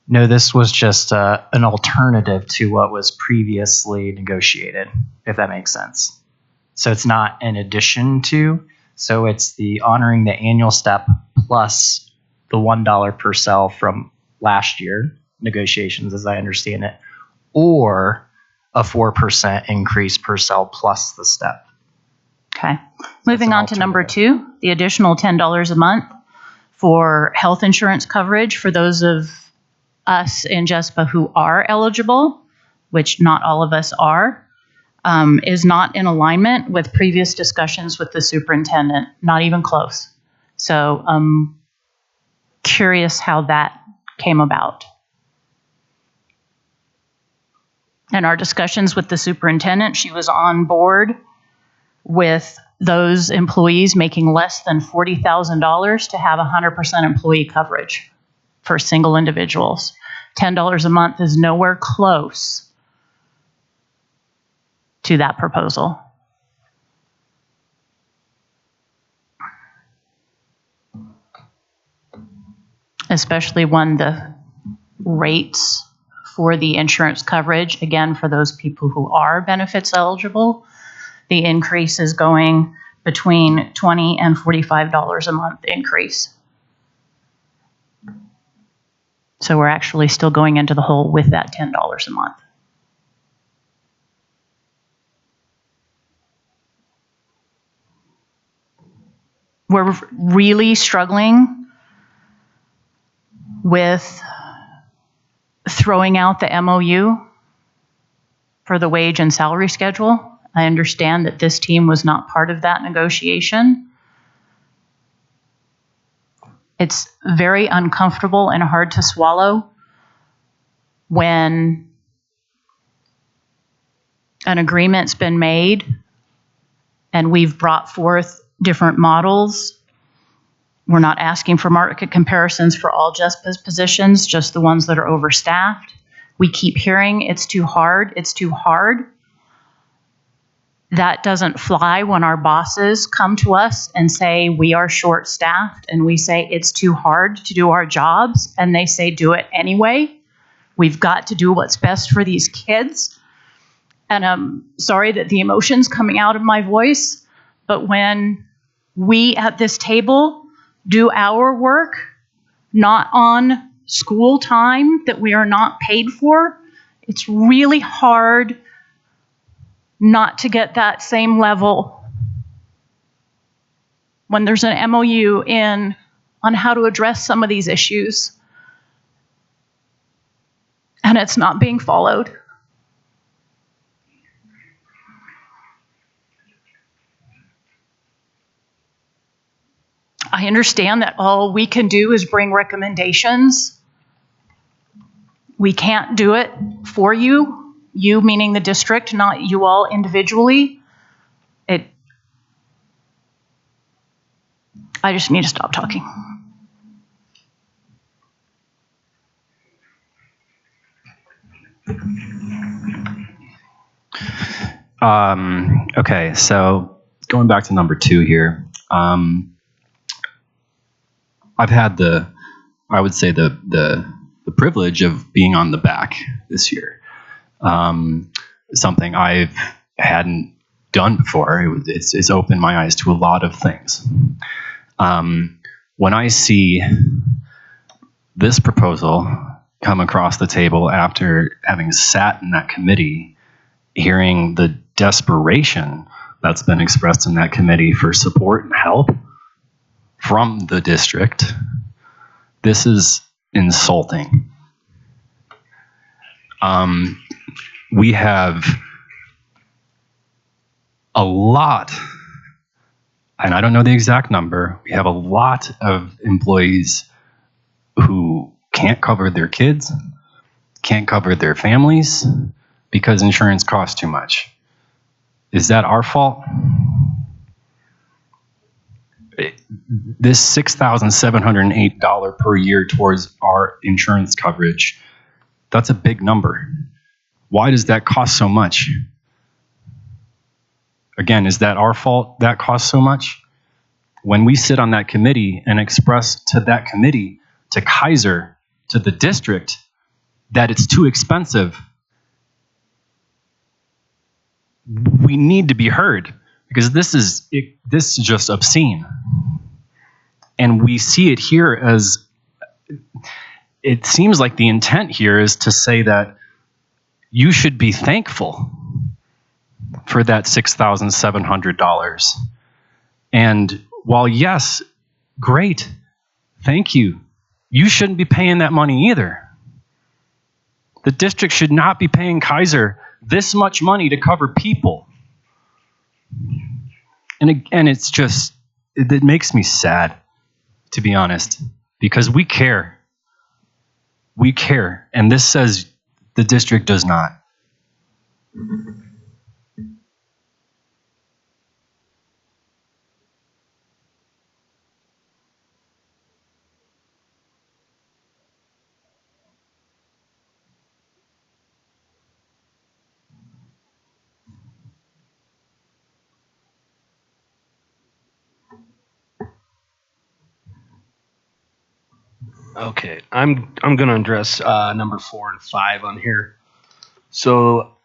No, this was just an alternative to what was previously negotiated, if that makes sense. So it's not in addition to, so it's the honoring the annual step plus the $1 per cell from last year negotiations, as I understand it, or a 4% increase per cell plus the step. Okay. Moving an on to number alternative. 2, the additional $10 a month for health insurance coverage for those of us in Jespa who are eligible, which not all of us are, is not in alignment with previous discussions with the superintendent, not even close. So I'm curious how that came about. In our discussions with the superintendent, she was on board with those employees making less than $40,000 to have 100% employee coverage for single individuals. $10 a month is nowhere close to that proposal. Especially when the rates for the insurance coverage, again, for those people who are benefits eligible, the increase is going between $20 and $45 a month increase. So we're actually still going into the hole with that $10 a month. We're really struggling with throwing out the MOU for the wage and salary schedule. I understand that this team was not part of that negotiation. It's very uncomfortable and hard to swallow when an agreement's been made and we've brought forth different models. We're not asking for market comparisons for all Jespa's positions, just the ones that are overstaffed. We keep hearing it's too hard, it's too hard. That doesn't fly when our bosses come to us and say we are short-staffed, and we say it's too hard to do our jobs, and they say do it anyway. We've got to do what's best for these kids. And I'm sorry that the emotion's coming out of my voice, but when we at this table do our work, not on school time that we are not paid for, it's really hard not to get that same level when there's an MOU in on how to address some of these issues and it's not being followed. I understand that all we can do is bring recommendations. We can't do it for you, you meaning the district, not you all individually. I just need to stop talking. Okay, so going back to number 2 here, I've had I would say the privilege of being on the back this year. Something I hadn't done before. It's opened my eyes to a lot of things. When I see this proposal come across the table after having sat in that committee, hearing the desperation that's been expressed in that committee for support and help from the district, this is insulting. We have a lot, and I don't know the exact number, we have a lot of employees who can't cover their kids, can't cover their families because insurance costs too much. Is that our fault? This $6,708 per year towards our insurance coverage, that's a big number. Why does that cost so much? Again, is that our fault that costs so much? When we sit on that committee and express to that committee, to Kaiser, to the district, that it's too expensive, we need to be heard, because this is just obscene. And we see it here as, it seems like the intent here is to say that you should be thankful for that $6,700. And while yes, great, thank you, you shouldn't be paying that money either. The district should not be paying Kaiser this much money to cover people. And again, it's just, it makes me sad, to be honest, because we care. We care. And this says the district does not. Okay, I'm going to address number 4 and 5 on here. So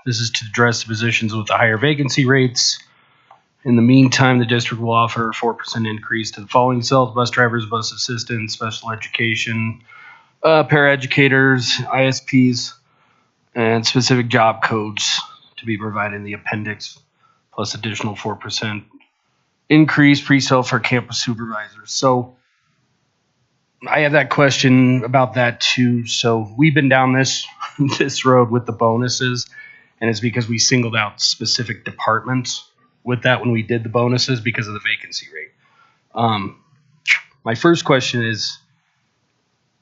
this is to address the positions with the higher vacancy rates. In the meantime, the district will offer a 4% increase to the following cells: bus drivers, bus assistants, special education, paraeducators, ISPs, and specific job codes to be provided in the appendix, plus additional 4% increase pre-sale for campus supervisors. So I have that question about that too. So we've been down this road with the bonuses, and it's because we singled out specific departments with that when we did the bonuses because of the vacancy rate. My first question is,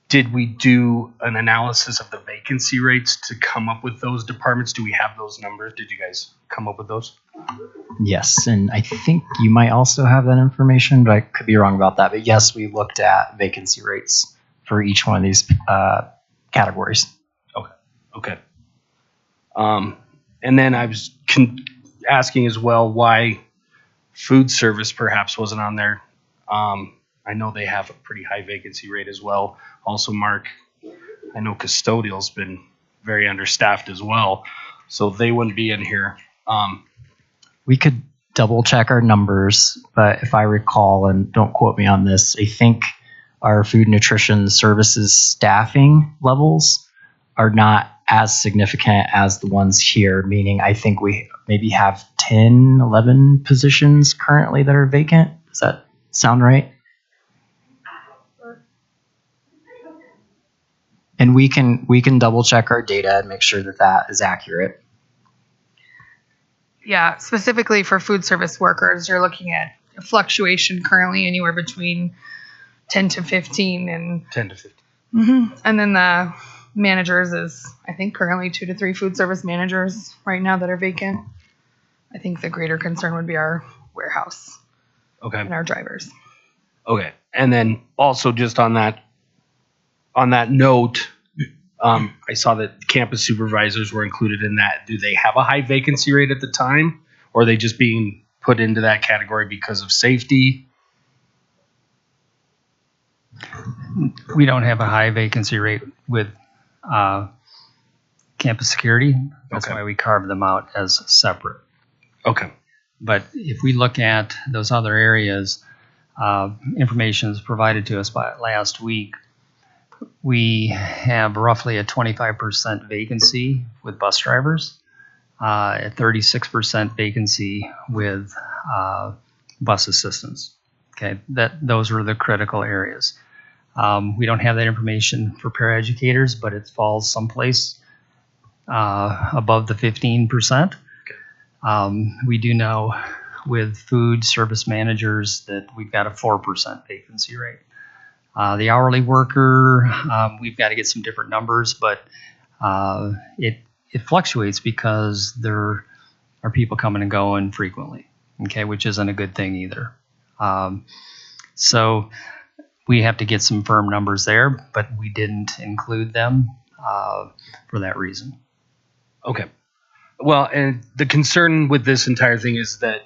did we do an analysis of the vacancy rates to come up with those departments? Do we have those numbers? Did you guys come up with those? Yes, and I think you might also have that information, but I could be wrong about that. But yes, we looked at vacancy rates for each one of these categories. Okay. And then I was asking as well why food service perhaps wasn't on there. I know they have a pretty high vacancy rate as well. Also, Mark, I know custodial's been very understaffed as well, so they wouldn't be in here. We could double check our numbers, but if I recall, and don't quote me on this, I think our food nutrition services staffing levels are not as significant as the ones here, meaning I think we maybe have 10, 11 positions currently that are vacant. Does that sound right? And we can double check our data and make sure that that is accurate. Yeah, specifically for food service workers, you're looking at a fluctuation currently anywhere between 10 to 15 and 10 to 15. Mm-hmm. And then the managers is, I think, currently 2 to 3 food service managers right now that are vacant. I think the greater concern would be our warehouse Okay. and our drivers. Okay. And then also just on that note, I saw that campus supervisors were included in that. Do they have a high vacancy rate at the time, or are they just being put into that category because of safety? We don't have a high vacancy rate with campus security. That's Okay. why we carved them out as separate. Okay. But if we look at those other areas, information is provided to us by last week. We have roughly a 25% vacancy with bus drivers, a 36% vacancy with bus assistants. Okay, those are the critical areas. We don't have that information for paraeducators, but it falls someplace above the 15%. We do know with food service managers that we've got a 4% vacancy rate. The hourly worker, we've got to get some different numbers, but it fluctuates because there are people coming and going frequently, okay, which isn't a good thing either. So we have to get some firm numbers there, but we didn't include them for that reason. Okay. Well, and the concern with this entire thing is that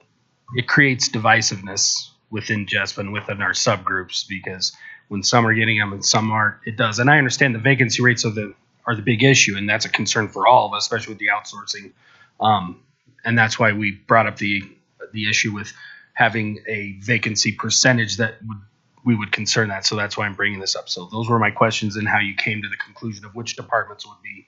it creates divisiveness within Jespa and within our subgroups, because when some are getting them and some aren't, it does. And I understand the vacancy rates are the big issue, and that's a concern for all of us, especially with the outsourcing. And that's why we brought up the issue with having a vacancy percentage that we would concern that. So that's why I'm bringing this up. So those were my questions and how you came to the conclusion of which departments would be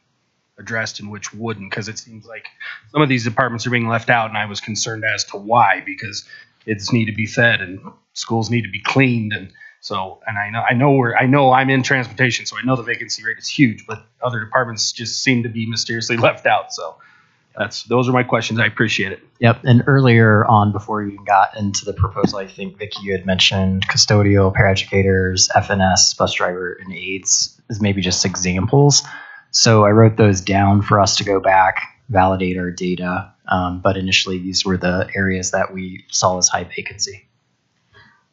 addressed and which wouldn't, because it seems like some of these departments are being left out, and I was concerned as to why, because kids need to be fed and schools need to be cleaned, and so, and I know I'm in transportation, so I know the vacancy rate is huge, but other departments just seem to be mysteriously left out. So those are my questions. I appreciate it. Yep. And earlier on, before you got into the proposal, I think, Vicki, you had mentioned custodial, paraeducators, FNS, bus driver, and aides as maybe just examples. So I wrote those down for us to go back, validate our data. But initially, these were the areas that we saw as high vacancy.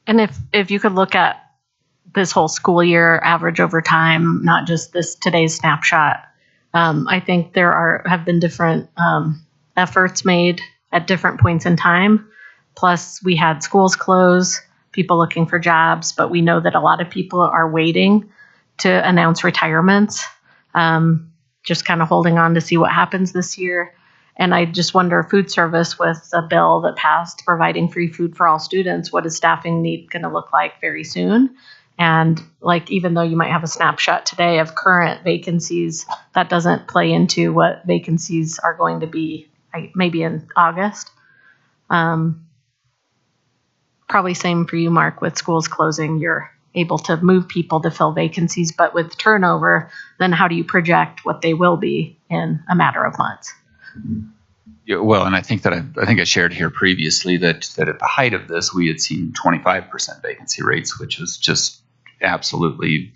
And if you could look at this whole school year average over time, not just today's snapshot, I think there have been different efforts made at different points in time. Plus, we had schools close, people looking for jobs, but we know that a lot of people are waiting to announce retirements, just kind of holding on to see what happens this year. And I just wonder, food service with a bill that passed providing free food for all students, what is staffing need going to look like very soon? And like, even though you might have a snapshot today of current vacancies, that doesn't play into what vacancies are going to be maybe in August. Probably same for you, Mark, with schools closing, you're able to move people to fill vacancies, but with turnover, then how do you project what they will be in a matter of months? Yeah, well, and I think I shared here previously that at the height of this, we had seen 25% vacancy rates, which was just absolutely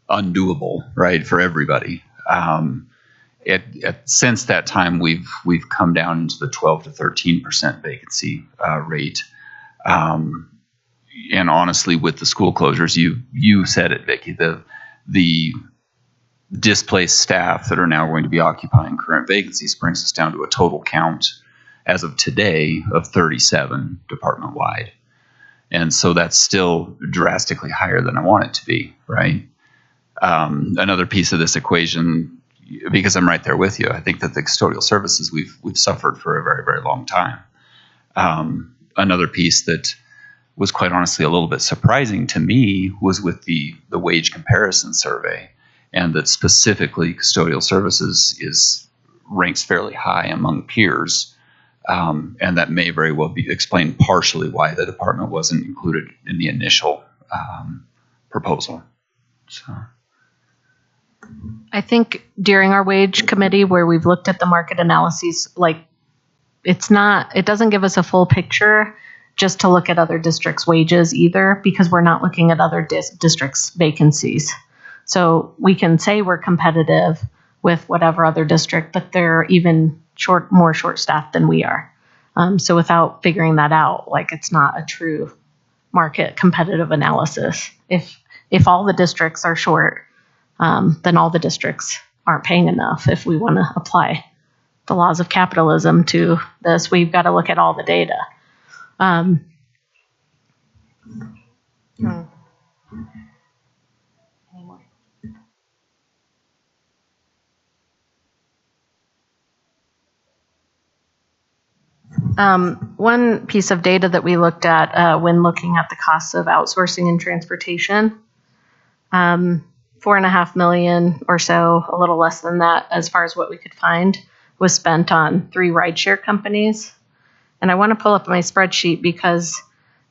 undoable, right, for everybody. Since that time, we've come down into the 12 to 13% vacancy rate. And honestly, with the school closures, you said it, Vicki, the displaced staff that are now going to be occupying current vacancies brings us down to a total count as of today of 37 department-wide. And so that's still drastically higher than I want it to be, right? Another piece of this equation, because I'm right there with you, I think that the custodial services we've suffered for a very, very long time. Another piece that was quite honestly a little bit surprising to me was with the wage comparison survey, and that specifically custodial services ranks fairly high among peers, and that may very well be explained partially why the department wasn't included in the initial proposal. So, I think during our wage committee, where we've looked at the market analyses, like it doesn't give us a full picture just to look at other districts' wages either, because we're not looking at other districts' vacancies. So we can say we're competitive with whatever other district, but they're even more short-staffed than we are. So without figuring that out, like it's not a true market competitive analysis. If all the districts are short, then all the districts aren't paying enough. If we want to apply the laws of capitalism to this, we've got to look at all the data. One piece of data that we looked at when looking at the costs of outsourcing and transportation, 4.5 million or so, a little less than that, as far as what we could find, was spent on 3 rideshare companies. And I want to pull up my spreadsheet because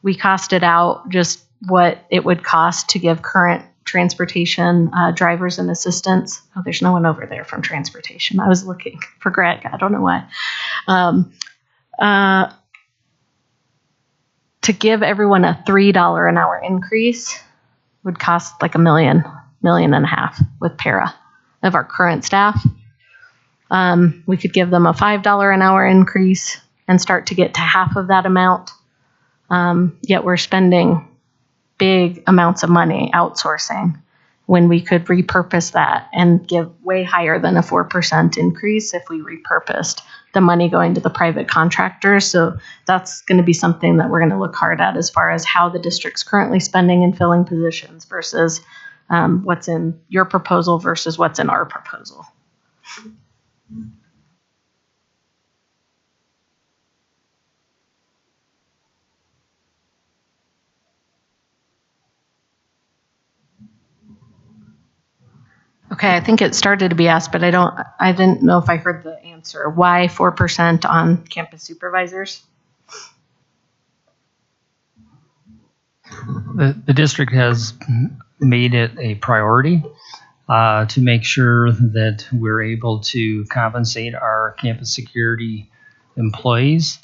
we costed out just what it would cost to give current transportation drivers and assistants. Oh, there's no one over there from transportation. I was looking for Greg. I don't know why. To give everyone a $3 an hour increase would cost like $1 million, $1.5 million with para of our current staff. We could give them a $5 an hour increase and start to get to half of that amount. Yet we're spending big amounts of money outsourcing when we could repurpose that and give way higher than a 4% increase if we repurposed the money going to the private contractors. So that's going to be something that we're going to look hard at as far as how the district's currently spending and filling positions versus what's in your proposal versus what's in our proposal. Okay, I think it started to be asked, but I didn't know if I heard the answer. Why 4% on campus supervisors? The district has made it a priority to make sure that we're able to compensate our campus security employees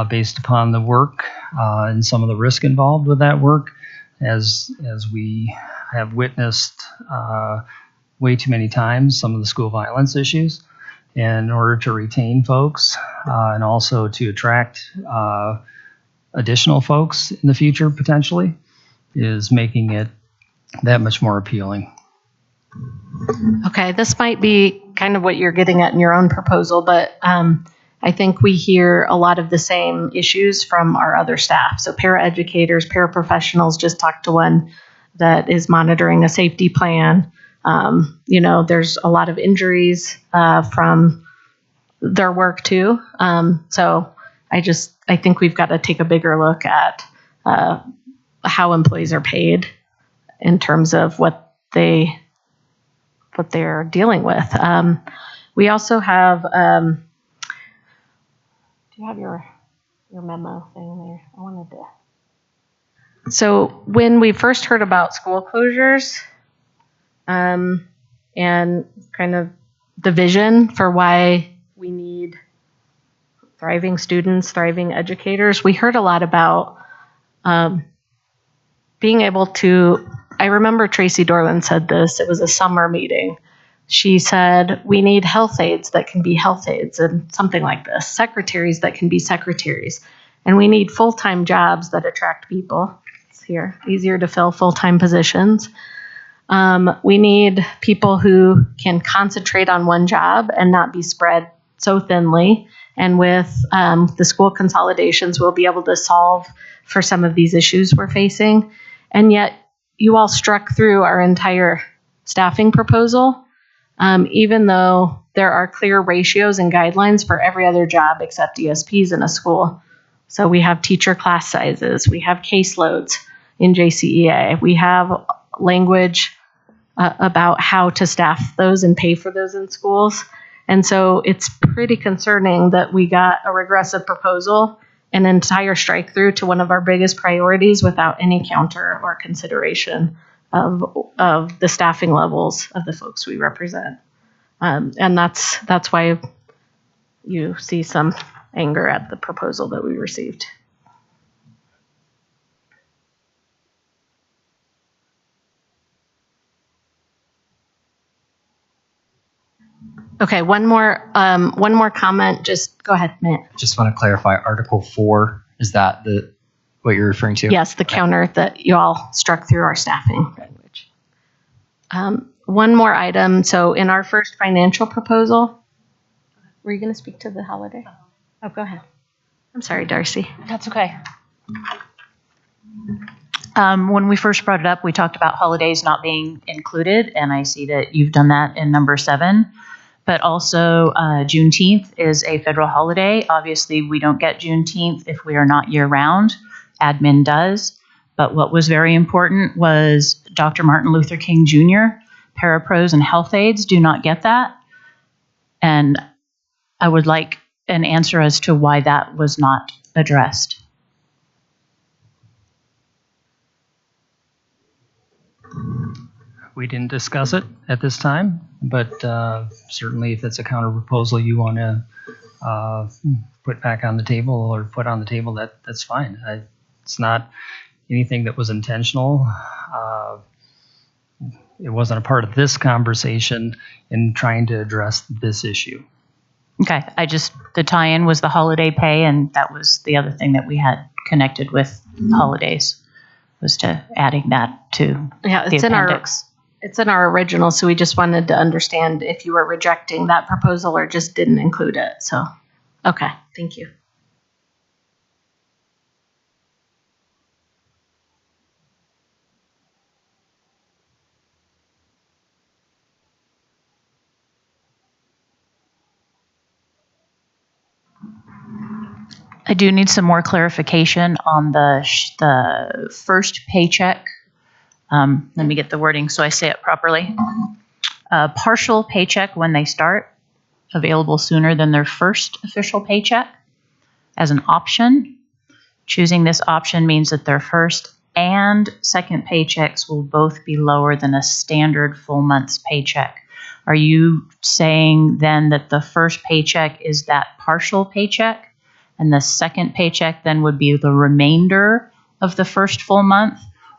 based upon the work and some of the risk involved with that work, as we have witnessed way too many times some of the school violence issues. And in order to retain folks and also to attract additional folks in the future potentially, is making it that much more appealing. Okay, this might be kind of what you're getting at in your own proposal, but I think we hear a lot of the same issues from our other staff. So paraeducators, paraprofessionals, just talked to one that is monitoring a safety plan. There's a lot of injuries from their work too. So I think we've got to take a bigger look at how employees are paid in terms of what they're dealing with. We also have, do you have your memo thing there? I wanted to. So when we first heard about school closures, and kind of the vision for why we need thriving students, thriving educators, we heard a lot about being able to, I remember Tracy Dorland said this, it was a summer meeting. She said, we need health aides that can be health aides and something like this, secretaries that can be secretaries. And we need full-time jobs that attract people. It's here, easier to fill full-time positions. We need people who can concentrate on one job and not be spread so thinly. And with the school consolidations, we'll be able to solve for some of these issues we're facing. And yet, you all struck through our entire staffing proposal, even though there are clear ratios and guidelines for every other job except ESPs in a school. So we have teacher class sizes, we have caseloads in JCEA, we have language about how to staff those and pay for those in schools. And so it's pretty concerning that we got a regressive proposal, an entire strike through to one of our biggest priorities without any counter or consideration of the staffing levels of the folks we represent. And that's why you see some anger at the proposal that we received. Okay, one more comment. Just go ahead, Matt. Just want to clarify, Article 4, is that what you're referring to? Yes, the counter that you all struck through our staffing language. One more item. So in our first financial proposal, were you going to speak to the holiday? Oh, go ahead. I'm sorry, Darcy. That's okay. When we first brought it up, we talked about holidays not being included, and I see that you've done that in number 7. But also, Juneteenth is a federal holiday. Obviously, we don't get Juneteenth if we are not year-round. Admin does. But what was very important was Dr. Martin Luther King Jr., parapros and health aides do not get that. And I would like an answer as to why that was not addressed. We didn't discuss it at this time, but certainly if it's a counter proposal you want to put back on the table or put on the table, that's fine. It's not anything that was intentional. It wasn't a part of this conversation in trying to address this issue. Okay, the tie-in was the holiday pay, and that was the other thing that we had connected with holidays, was to adding that to the appendix. It's in our original, so we just wanted to understand if you were rejecting that proposal or just didn't include it. So, okay, thank you. I do need some more clarification on the first paycheck. Let me get the wording so I say it properly. Partial paycheck when they start, available sooner than their first official paycheck as an option. Choosing this option means that their first and second paychecks will both be lower than a standard full month's paycheck. Are you saying then that the first paycheck is that partial paycheck? And the second paycheck then would be the remainder of the first full month?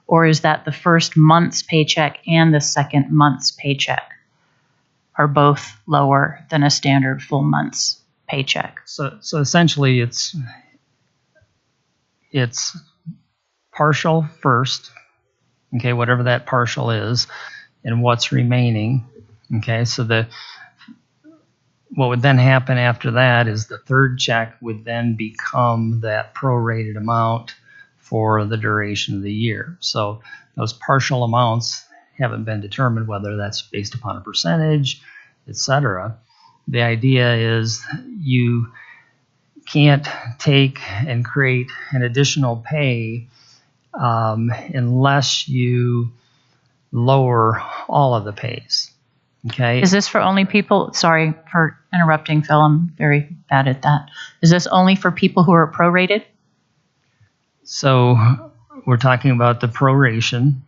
Or is that the first month's paycheck and the second month's paycheck are both lower than a standard full month's paycheck? So essentially it's partial first, okay, whatever that partial is, and what's remaining, okay, so what would then happen after that is the third check would then become that prorated amount for the duration of the year. So those partial amounts haven't been determined, whether that's based upon a percentage, etc. The idea is you can't take and create an additional pay unless you lower all of the pays. Okay. Is this for only people, sorry for interrupting, Phil, I'm very bad at that. Is this only for people who are prorated? So we're talking about the proration,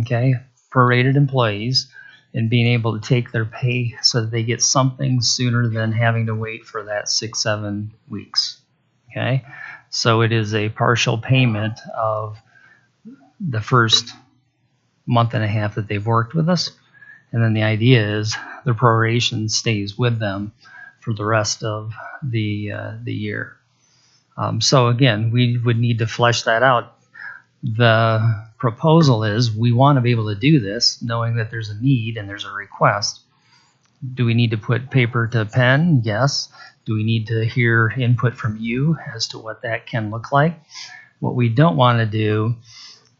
okay, prorated employees, and being able to take their pay so that they get something sooner than having to wait for that 6-7 weeks, okay? So it is a partial payment of the first month and a half that they've worked with us. And then the idea is the proration stays with them for the rest of the year. So again, we would need to flesh that out. The proposal is we want to be able to do this, knowing that there's a need and there's a request. Do we need to put paper to pen? Yes. Do we need to hear input from you as to what that can look like? What we don't want to do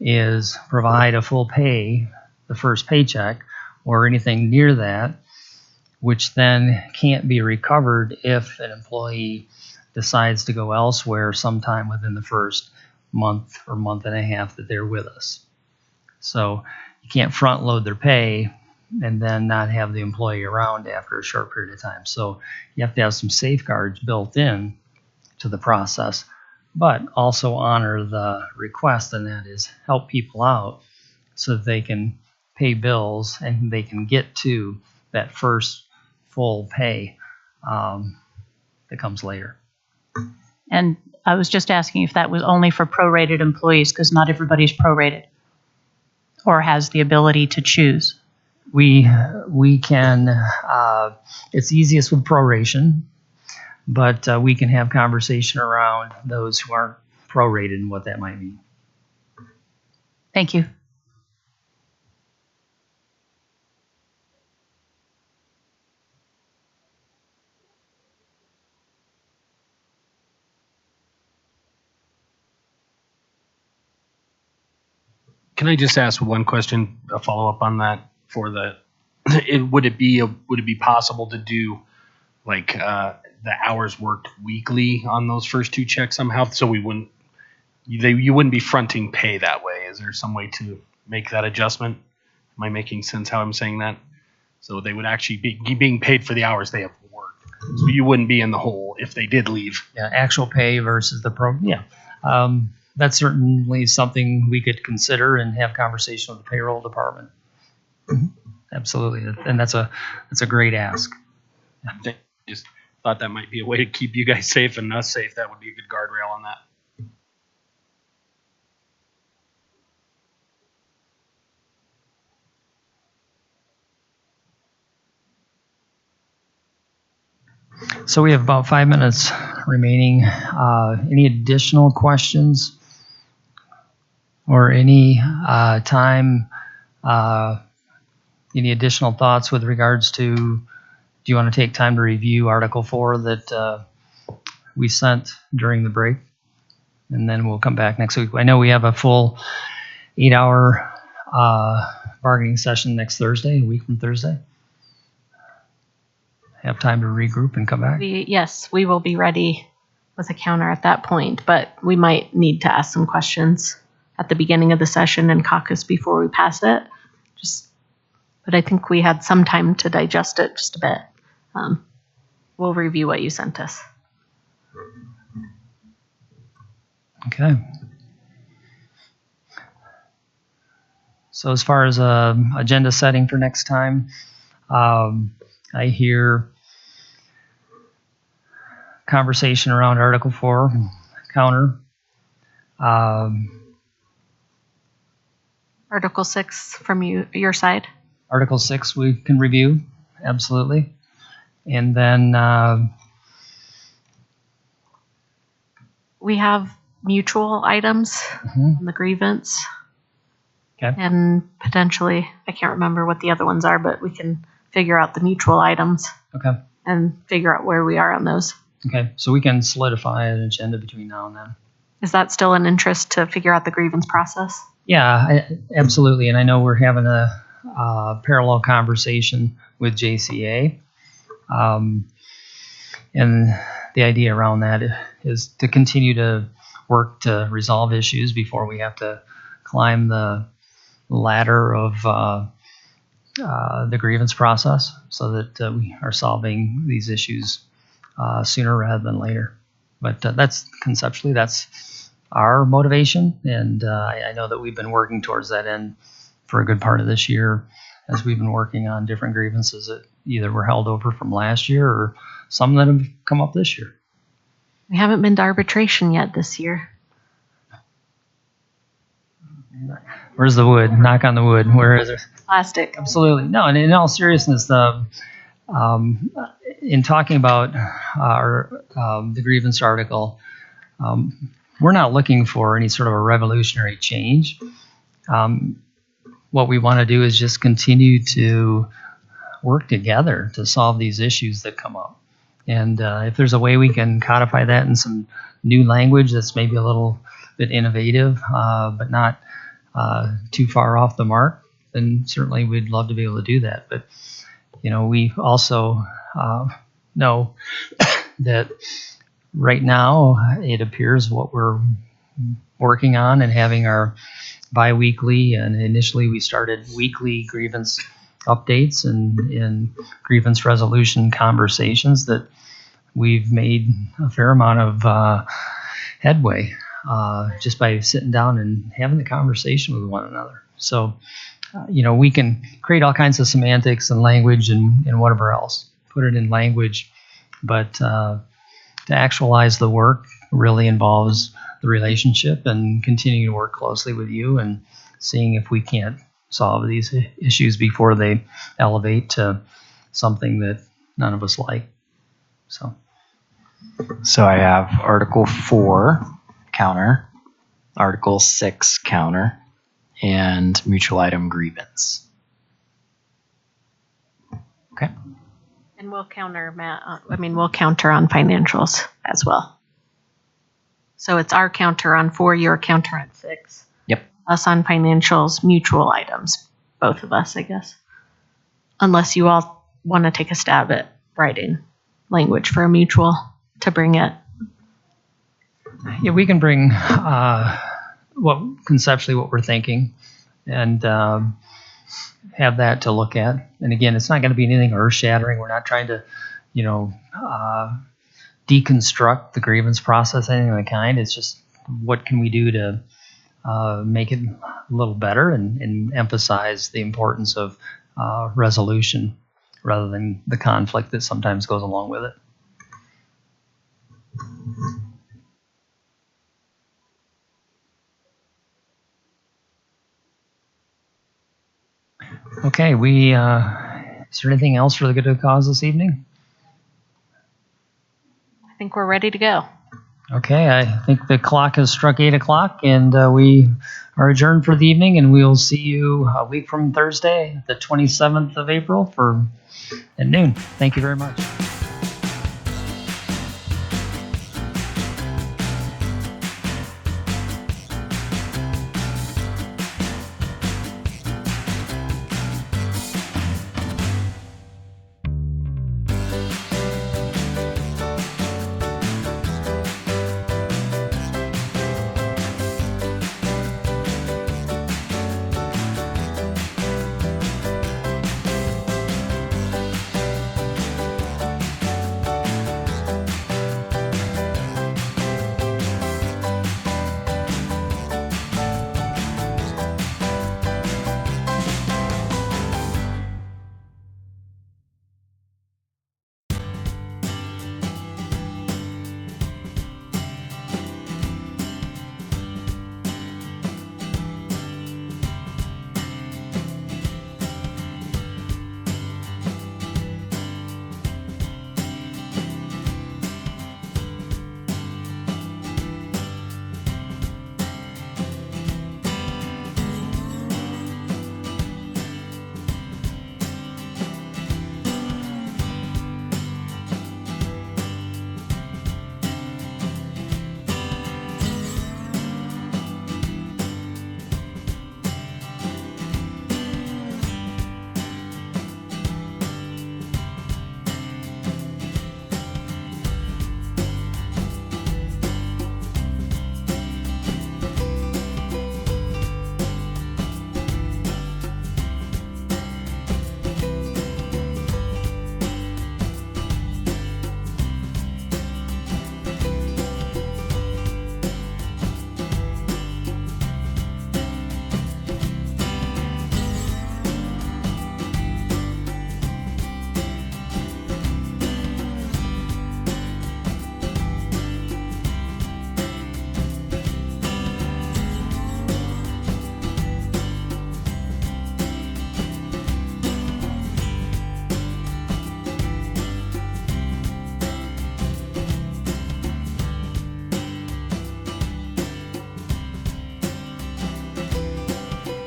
is provide a full pay, the first paycheck, or anything near that, which then can't be recovered if an employee decides to go elsewhere sometime within the first month or month and a half that they're with us. So you can't front load their pay and then not have the employee around after a short period of time. So you have to have some safeguards built in to the process, but also honor the request, and that is help people out so that they can pay bills and they can get to that first full pay that comes later. And I was just asking if that was only for prorated employees, because not everybody's prorated or has the ability to choose. We can It's easiest with proration, but we can have conversation around those who aren't prorated and what that might mean. Thank you. Can I just ask one question, a follow up on that for the, would it be possible to do like the hours worked weekly on those first two checks somehow, so you wouldn't be fronting pay that way? Is there some way to make that adjustment? Am I making sense how I'm saying that? So they would actually be being paid for the hours they have worked. So you wouldn't be in the hole if they did leave. Yeah, actual pay versus the pro. Yeah, that's certainly something we could consider and have conversation with the payroll department. Absolutely, and that's a great ask. Just thought that might be a way to keep you guys safe and us safe. That would be a good guardrail on that. So we have about 5 minutes remaining. Any additional questions or any time? Any additional thoughts with regards to? Do you want to take time to review Article 4 that we sent during the break, and then we'll come back next week? I know we have a full 8-hour bargaining session next Thursday, a week from Thursday. Have time to regroup and come back? Yes, we will be ready with a counter at that point, but we might need to ask some questions at the beginning of the session and caucus before we pass it. But I think we had some time to digest it just a bit. We'll review what you sent us. Okay. So as far as agenda setting for next time, I hear conversation around Article 4 counter. Article 6 from your side. Article 6 we can review, absolutely. And then we have mutual items on the grievance. Okay. And potentially, I can't remember what the other ones are, but we can figure out the mutual items. Okay. And figure out where we are on those. Okay, so we can solidify an agenda between now and then. Is that still an interest to figure out the grievance process? Yeah, absolutely. And I know we're having a parallel conversation with JCEA. And the idea around that is to continue to work to resolve issues before we have to climb the ladder of the grievance process, so that we are solving these issues sooner rather than later. But that's conceptually, that's our motivation. And I know that we've been working towards that end for a good part of this year, as we've been working on different grievances that either were held over from last year or some that have come up this year. We haven't been to arbitration yet this year. Where's the wood? Knock on the wood. Where is it? Plastic. Absolutely. No, and in all seriousness, in talking about the grievance article, we're not looking for any sort of a revolutionary change. What we want to do is just continue to work together to solve these issues that come up. And if there's a way we can codify that in some new language that's maybe a little bit innovative, but not too far off the mark, then certainly we'd love to be able to do that. But, we also know that right now it appears what we're working on and having our biweekly, and initially we started weekly grievance updates and grievance resolution conversations, that we've made a fair amount of headway just by sitting down and having the conversation with one another. So, we can create all kinds of semantics and language and whatever else, put it in language, but to actualize the work really involves the relationship and continuing to work closely with you and seeing if we can't solve these issues before they elevate to something that none of us like. So So I have Article 4, counter, Article 6, counter, and mutual item grievance. Okay. And we'll counter, we'll counter on financials as well. So it's our counter on 4, your counter on 6. Yep. Us on financials, mutual items, both of us, I guess. Unless you all want to take a stab at writing language for a mutual to bring it. yeah, we can bring conceptually what we're thinking, and have that to look at. And again, it's not going to be anything earth-shattering. We're not trying to, deconstruct the grievance process, anything of the kind. It's just what can we do to make it a little better and emphasize the importance of resolution rather than the conflict that sometimes goes along with it. Okay, is there anything else for the good of the cause this evening? I think we're ready to go. Okay, I think the clock has struck 8 o'clock, and we are adjourned for the evening, and we'll see you a week from Thursday, the 27th of April at noon. Thank you very much.